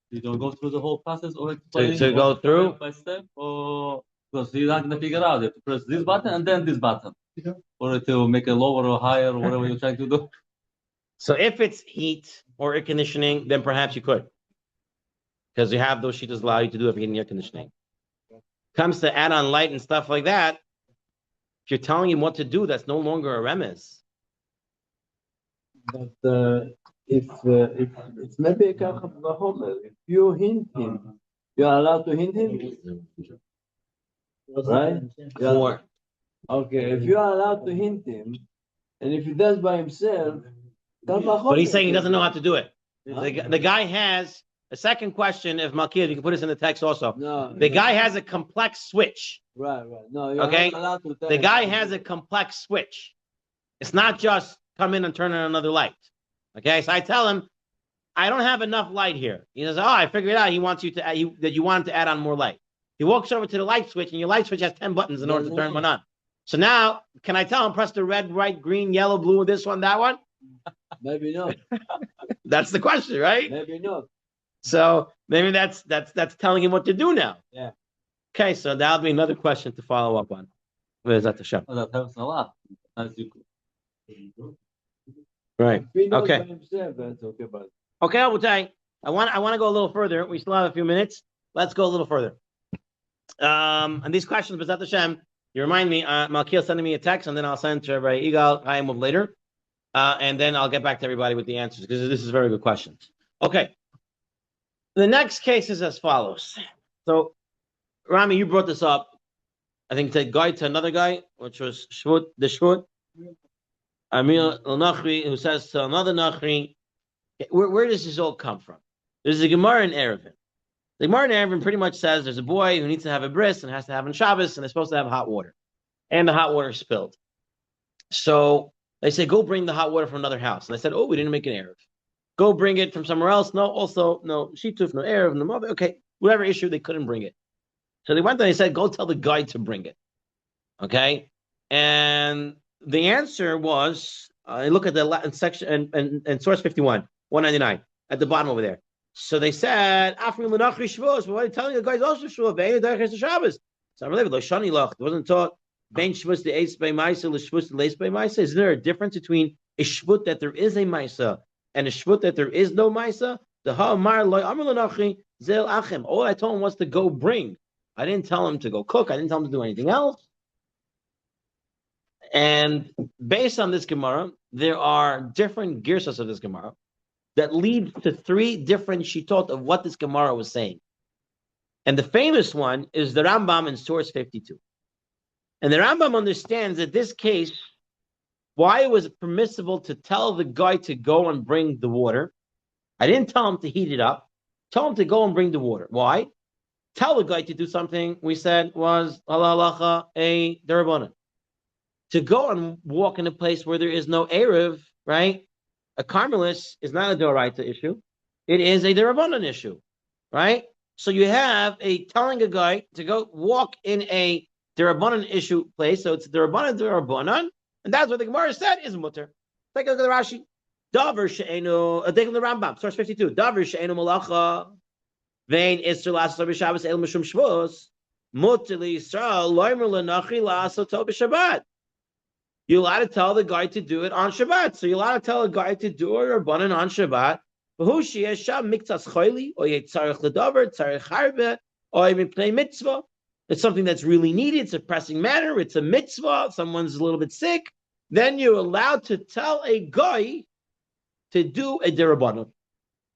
You don't go through the whole process or To go through? step by step, or because you're not gonna figure out. You have to press this button and then this button, or to make it lower or higher or whatever you're trying to do. So if it's heat or air conditioning, then perhaps you could. Because you have those sheetahs allow you to do it if you're getting air conditioning. Comes to add on light and stuff like that, if you're telling him what to do, that's no longer a remez. But if it's maybe a if you hint him, you're allowed to hint him, right? Or Okay, if you are allowed to hint him, and if he does by himself, but he's saying he doesn't know how to do it. The guy has a second question. If Malkir, you can put this in the text also. No, The guy has a complex switch. right. No, you're Okay? not allowed to tell The him. guy has a complex switch. It's not just come in and turn on another light. Okay, so I tell him, I don't have enough light here. He says, oh, I figured out he wants you to add, that you want him to add on more light. He walks over to the light switch, and your light switch has 10 buttons in order to turn one on. So now, can I tell him, press the red, white, green, yellow, blue, this one, that one? Maybe not. That's the question, right? Maybe not. So maybe that's telling him what to do now. Yeah. Okay, so that'll be another question to follow up on. Where's that the show? Oh, that helps a lot. As you Right. If he knows Okay. by himself, that's okay. But Okay, I will tell you. I want to go a little further. We still have a few minutes. Let's go a little further. And these questions, B'ezrat Hashem, you remind me, Malkiel sending me a text, and then I'll send to everybody Igal Hayimov later. And then I'll get back to everybody with the answers, because this is very good questions. Okay. The next case is as follows. So, Rami, you brought this up. I think to guy to another guy, which was Shvut, the Shvut. Amira al-Nachri, who says to another Nachri, where does this all come from? There's a Gemara in Erevin. The Gemara in Erevin pretty much says there's a boy who needs to have a bris and has to have on Shabbos, and they're supposed to have hot water. And the hot water spilled. So they say, go bring the hot water from another house. And I said, oh, we didn't make an Erev. Go bring it from somewhere else. No, also, no Shituf, no Erev, no mother. Okay, whatever issue, they couldn't bring it. So they went there and they said, go tell the guy to bring it. Okay? And the answer was, look at the Latin section and source 51, 199, at the bottom over there. So they said, but what are you telling the guys also Shabbos? So it wasn't taught Ben Shvus the Ace by Maisa, Shvus the Lace by Maisa. Is there a difference between a Shvut that there is a Maisa and a Shvut that there is no Maisa? The Ha'amar loy Amar Lanachi Zel Achem. All I told him was to go bring. I didn't tell him to go cook. I didn't tell him to do anything else. And based on this Gemara, there are different girsas of this Gemara that lead to three different shitot of what this Gemara was saying. And the famous one is the Rambam in source 52. And the Rambam understands that this case, why it was permissible to tell the guy to go and bring the water. I didn't tell him to heat it up. Tell him to go and bring the water. Why? Tell the guy to do something, we said, was halacha a derabanan. To go and walk in a place where there is no Erev, right? A Carmelis is not a Doraita issue. It is a derabanan issue, right? So you have a telling a guy to go walk in a derabanan issue place. So it's derabanan, and that's what the Gemara said is mutter. Take a look at the Rashi. Davar she'enu, take a look at the Rambam, source 52. Davar she'enu malacha. Vein Isser La'asot b'Shabbos El Mishum Shvus Mutter L'Yisrael Loimer L'Nachi La'asot b'Shabbat. You're allowed to tell the guy to do it on Shabbat. So you're allowed to tell a guy to do a Rabbanan on Shabbat. Who sheyesh sham miktas choili or yetzarich ledavar tzarich harbe or even play mitzvah. It's something that's really needed. It's a pressing matter. It's a mitzvah. Someone's a little bit sick. Then you're allowed to tell a guy to do a derabanan.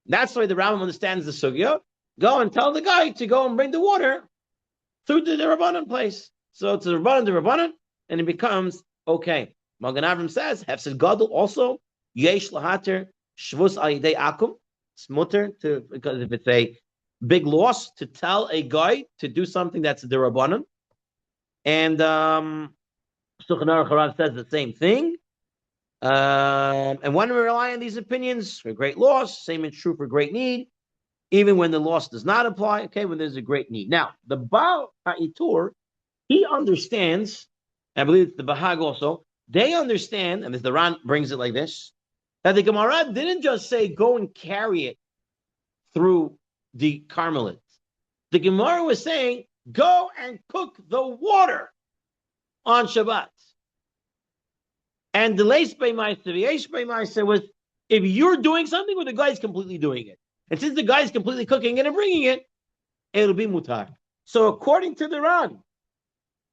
That's why the Rambam understands the sugya. Go and tell the guy to go and bring the water through the Rabbanan place. So it's a Rabbanan, and it becomes okay. Magen Avram says, Hefsed Gadol also, Yesh Lahater, Shvus Ayidei Akum. It's mutter to, because if it's a big loss, to tell a guy to do something that's the Rabbanan. And Shulchan Aruch Harav says the same thing. And when we rely on these opinions for great loss, same is true for great need. Even when the loss does not apply, okay, when there's a great need. Now, the Baal HaItur, he understands, I believe it's the Bahag also, they understand, and the Ran brings it like this, that the Gemara didn't just say, go and carry it through the Carmelites. The Gemara was saying, go and cook the water on Shabbat. And the Leis Bei Ma'aser, the Yesh Bei Ma'aser was, if you're doing something or the guy's completely doing it. And since the guy's completely cooking it and bringing it, it'll be mutar. So according to the Ran,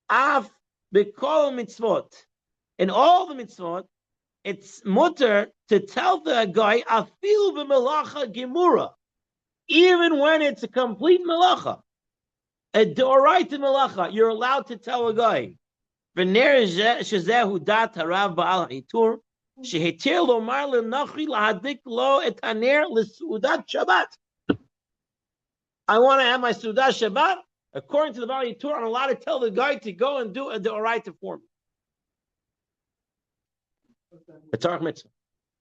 Af B'kol mitzvot, in all the mitzvot, it's mutar to tell the guy, Afil b'melacha gemura, even when it's a complete melacha, a doraita melacha, you're allowed to tell a guy, V'ner shezehu dat harav ba'al ha'itur, shehetir lomar le'nachri lahadik lo et haner l'sudat Shabbat. I want to have my sudat Shabbat. According to the Baal Yitur, I'm allowed to tell the guy to go and do a doraita for me. A tzarech mitzvah.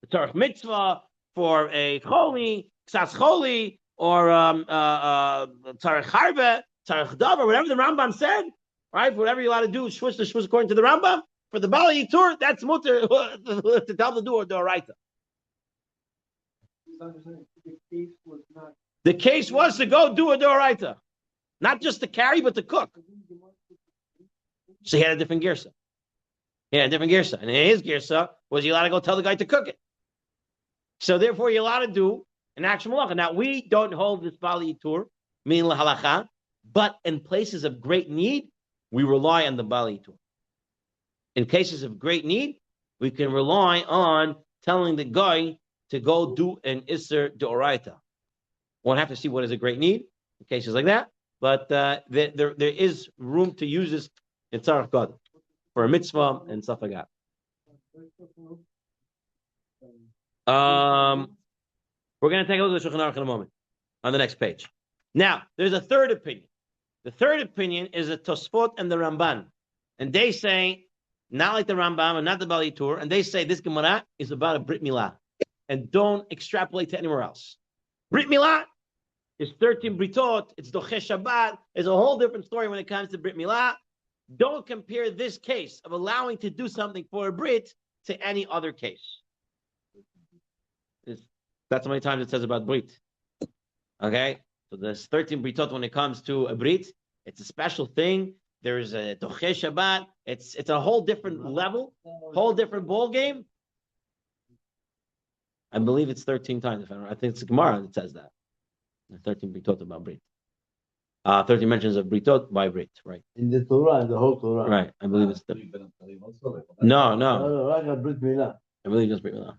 A tzarech mitzvah for a choli, ksas choli, or tzarech harbe, tzarech davar, whatever the Rambam said, right? Whatever you're allowed to do, shvush to shvush according to the Rambam. For the Baal Yitur, that's mutter to tell the do a doraita. The case was to go do a doraita. Not just to carry, but to cook. So he had a different girsa. He had a different girsa. And his girsa was you allowed to go tell the guy to cook it. So therefore, you're allowed to do an actual malacha. Now, we don't hold this Bali Yitur, meaning lahalacha, but in places of great need, we rely on the Bali Yitur. In cases of great need, we can rely on telling the guy to go do an Isser D'Oraita. We'll have to see what is a great need in cases like that. But there is room to use this in Tzarech God for a mitzvah and stuff like that. We're going to take a look at the Shulchan Aruch in a moment on the next page. Now, there's a third opinion. The third opinion is the Tosfot and the Ramban. And they say, not like the Rambam and not the Bali Tur, and they say this Gemara is about a Brit Milah. And don't extrapolate to anywhere else. Brit Milah is 13 Britot, it's Doche Shabbat, it's a whole different story when it comes to Brit Milah. Don't compare this case of allowing to do something for a Brit to any other case. That's how many times it says about Brit. Okay? So there's 13 Britot when it comes to a Brit. It's a special thing. There's a Doche Shabbat. It's a whole different level, whole different ball game. I believe it's 13 times. I think it's Gemara that says that. 13 Britot about Brit. 13 mentions of Britot by Brit, right? In the Torah, in the whole Torah. Right. I believe it's No. Like a Brit Milah. I believe just Brit Milah.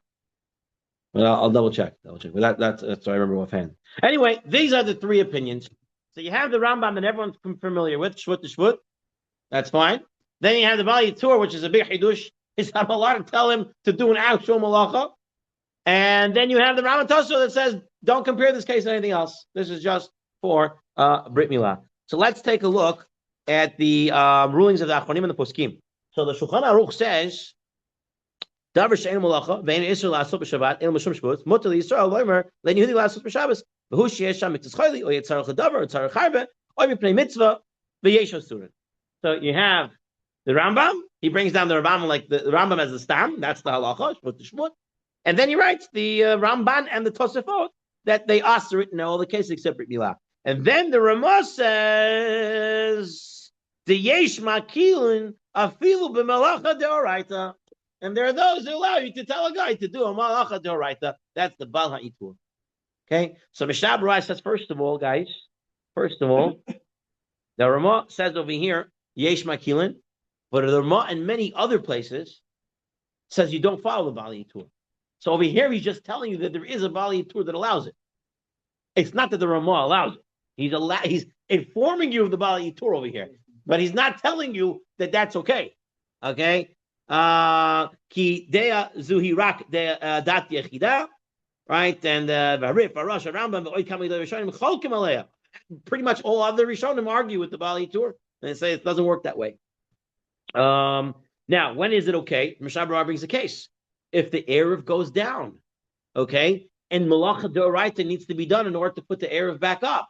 But I'll double check. But that's what I remember offhand. Anyway, these are the three opinions. So you have the Rambam that everyone's familiar with, Shvut to Shvut. That's fine. Then you have the Bali Tur, which is a big Hidush. Is I'm allowed to tell him to do an actual malacha. And then you have the Rambam Tosfos that says, don't compare this case to anything else. This is just for Brit Milah. So let's take a look at the rulings of the Achronim and the Poskim. So the Shulchan Aruch says, Davar she'en malacha, ve'en Yisrael la'asot b'Shabbat, el mishum shvut, mutar Yisrael loimer, le'en Yehudi la'asot b'Shabbos, v'hu sheyesh sham mitzvah chayli, or yitzarech hadavar, or yitzarech harbe, or mipnei mitzvah, v'yesh osurin. So you have the Rambam, he brings down the Rambam like the Rambam as the stam, that's the halacha, shvut to shvut. And then he writes the Ramban and the Tosafot that they asur it in all the cases except Brit Milah. And then the Ramah says the yesh makilin afilu b'malacha deoraita, and there are those who allow you to tell a guy to do a malacha deoraita. That's the Bal Ha'itur. Okay, so Mishnah Berurah says first of all, guys, the Ramah says over here yesh makilin, but the Ramah and many other places says you don't follow the Bal Ha'itur. So over here, he's just telling you that there is a Bali Tur that allows it. It's not that the Ramah allows it. He's informing you of the Bali Tur over here, but he's not telling you that that's okay. Okay? Ki dea zuhirak dat yechida, right? And Varif, Arash, Rambam, Oid Kamei Rishonim, Cholkim Aleya. Pretty much all other Rishonim argue with the Bali Tur and say it doesn't work that way. Now, when is it okay? Mishnah Berurah brings a case. If the Erev goes down, okay, and Malacha D'Oraita needs to be done in order to put the Erev back up.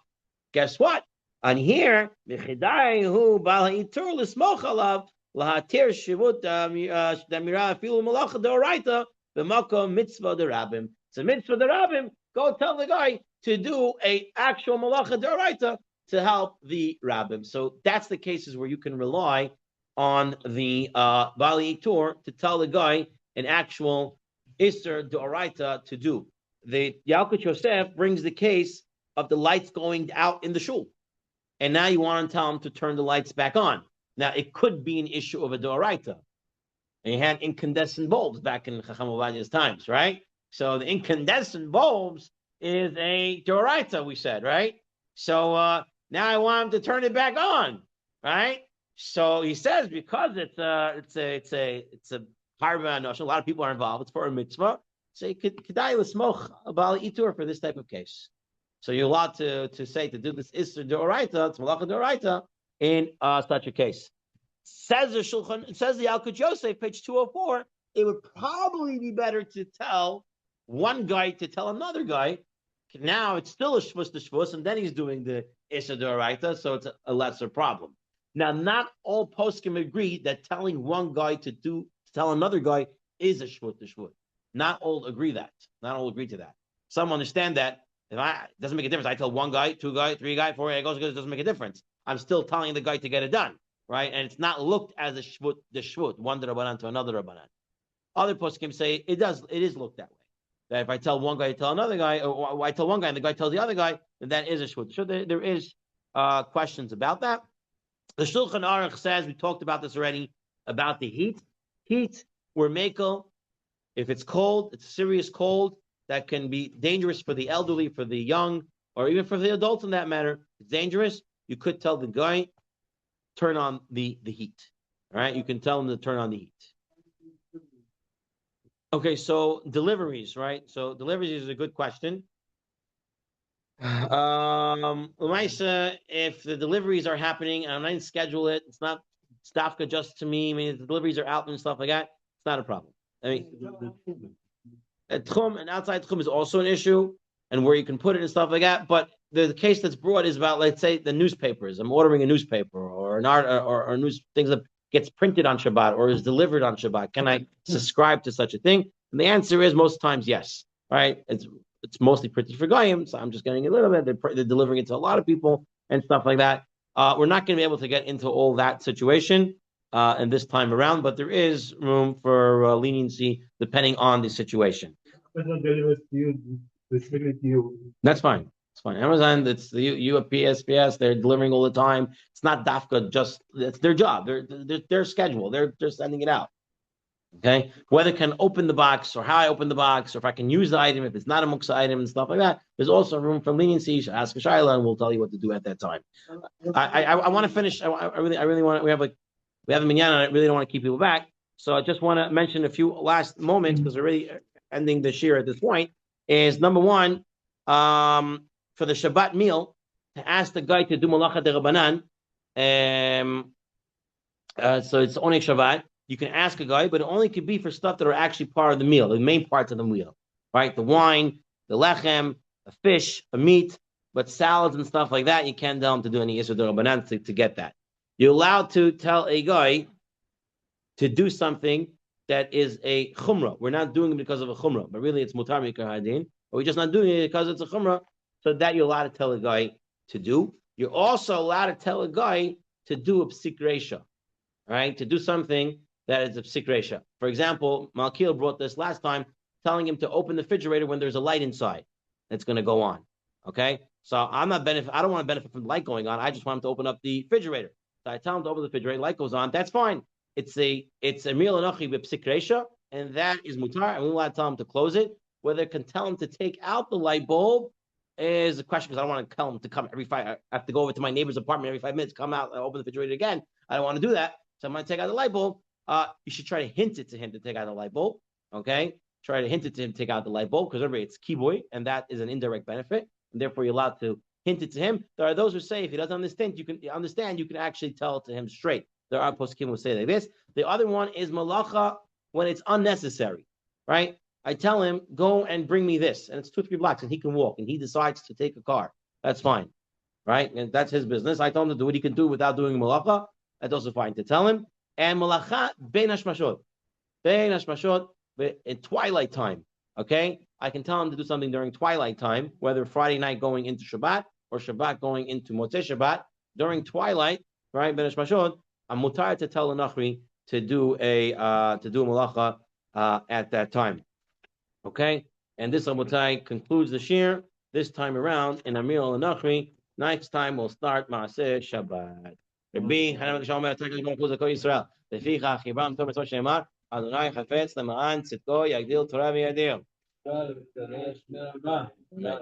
Guess what? On here, Mechidaihu Bal Ha'itur L'smoch Alav L'Hatir Shivut Amira Afilu Malacha D'Oraita B'Makom Mitzvah D'Rabim. It's a Mitzvah D'Rabim. Go tell the guy to do a actual malacha d'oraita to help the rabbim. So that's the cases where you can rely on the Bali Tur to tell the guy an actual Isser d'oraita to do. The Yalkut Yosef brings the case of the lights going out in the shul. And now you want to tell him to turn the lights back on. Now, it could be an issue of a d'oraita. And you had incandescent bulbs back in Chacham Ovadiah's times, right? So the incandescent bulbs is a d'oraita, we said, right? So now I want him to turn it back on, right? So he says because it's a harba notion, a lot of people are involved. It's for a mitzvah. So you could l'smoch bal itur for this type of case. So you're allowed to say to do this isser d'oraita, it's malacha d'oraita in such a case. Says the Shulchan, says the Yalkut Yosef, page 204. It would probably be better to tell one guy to tell another guy. Now it's still a shvus to shvus, and then he's doing the isser d'oraita, so it's a lesser problem. Now, not all poskim agree that telling one guy to tell another guy is a shvut to shvut. Not all agree that. Not all agree to that. Some understand that it doesn't make a difference. I tell one guy, two guy, three guy, four guy, it doesn't make a difference. I'm still telling the guy to get it done, right? And it's not looked as a shvut, the shvut, one rabbanan to another rabbanan. Other poskim say it is looked that way. That if I tell one guy to tell another guy, or I tell one guy and the guy tells the other guy, then that is a shvut. So there is questions about that. The Shulchan Aruch says, we talked about this already, about the heat. Heat, we're makel. If it's cold, it's a serious cold that can be dangerous for the elderly, for the young, or even for the adults in that matter. It's dangerous. You could tell the guy, turn on the heat. All right? You can tell him to turn on the heat. Okay, so deliveries, right? So deliveries is a good question. If the deliveries are happening and I didn't schedule it, it's not stafka just to me. I mean, if the deliveries are out and stuff like that, it's not a problem. I mean, tchum and outside tchum is also an issue, and where you can put it and stuff like that. But the case that's brought is about, let's say, the newspapers. I'm ordering a newspaper or an art or news things that gets printed on Shabbat or is delivered on Shabbat. Can I subscribe to such a thing? And the answer is most times yes. Right? It's mostly printed for goyim, so I'm just getting a little bit. They're delivering it to a lot of people and stuff like that. We're not going to be able to get into all that situation and this time around, but there is room for leniency depending on the situation. That's fine. It's fine. Amazon, it's the UPS, they're delivering all the time. It's not dafka, it's their job. Their schedule. They're sending it out. Okay, whether it can open the box or how I open the box or if I can use the item, if it's not a muksa item and stuff like that, there's also room for leniency. You should ask a shayla and we'll tell you what to do at that time. I want to finish. I really want. We have a minyan and I really don't want to keep people back. So I just want to mention a few last moments because we're really ending the shir at this point. Is number one, for the Shabbat meal, to ask the guy to do malacha de rabbanan. So it's only Shabbat. You can ask a guy, but it only could be for stuff that are actually part of the meal, the main parts of the meal, right? The wine, the lechem, a fish, a meat, but salads and stuff like that, you can't tell him to do any Yisur D'Rabbanan to get that. You're allowed to tell a guy to do something that is a chumrah. We're not doing it because of a chumrah, but really it's mutar mikar hadin, but we're just not doing it because it's a chumrah, so that you're allowed to tell a guy to do. You're also allowed to tell a guy to do a psik reisha, right? To do something that is a psik reisha. For example, Malkiel brought this last time, telling him to open the refrigerator when there's a light inside that's going to go on. Okay? So I don't want to benefit from the light going on. I just want him to open up the refrigerator. So I tell him to open the refrigerator, light goes on, that's fine. It's a meal anachi with psik reisha, and that is mutar, and we're allowed to tell him to close it. Whether it can tell him to take out the light bulb is a question, because I don't want to tell him to come I have to go over to my neighbor's apartment every 5 minutes, come out and open the refrigerator again. I don't want to do that. So I'm going to take out the light bulb. You should try to hint it to him to take out the light bulb. Okay? Try to hint it to him to take out the light bulb, because remember, it's kiboy, and that is an indirect benefit, and therefore you're allowed to hint it to him. There are those who say if he doesn't understand, you can actually tell it to him straight. There are poskim who say like this. The other one is malacha when it's unnecessary, right? I tell him, go and bring me this, and it's 2-3 blocks, and he can walk, and he decides to take a car. That's fine, right? And that's his business. I tell him to do what he can do without doing malacha. That's also fine to tell him. And malacha bein hashmashot in twilight time, okay? I can tell him to do something during twilight time, whether Friday night going into Shabbat or Shabbat going into Motzei Shabbat. During twilight, right, Ben Mashod, I'm mutar to tell a Nachri to do a malacha at that time. Okay, and this Amutai concludes the shir this time around in Amira and Nachri. Next time we'll start Maaseh Shabbat. Rabbi Hanan Shalom Atakal Kol Yisrael. Leficha Chibam Tov Mitzvot Shemar Adonai Chafetz Lema'an Tzidko Yagdil Torah V'Yadil.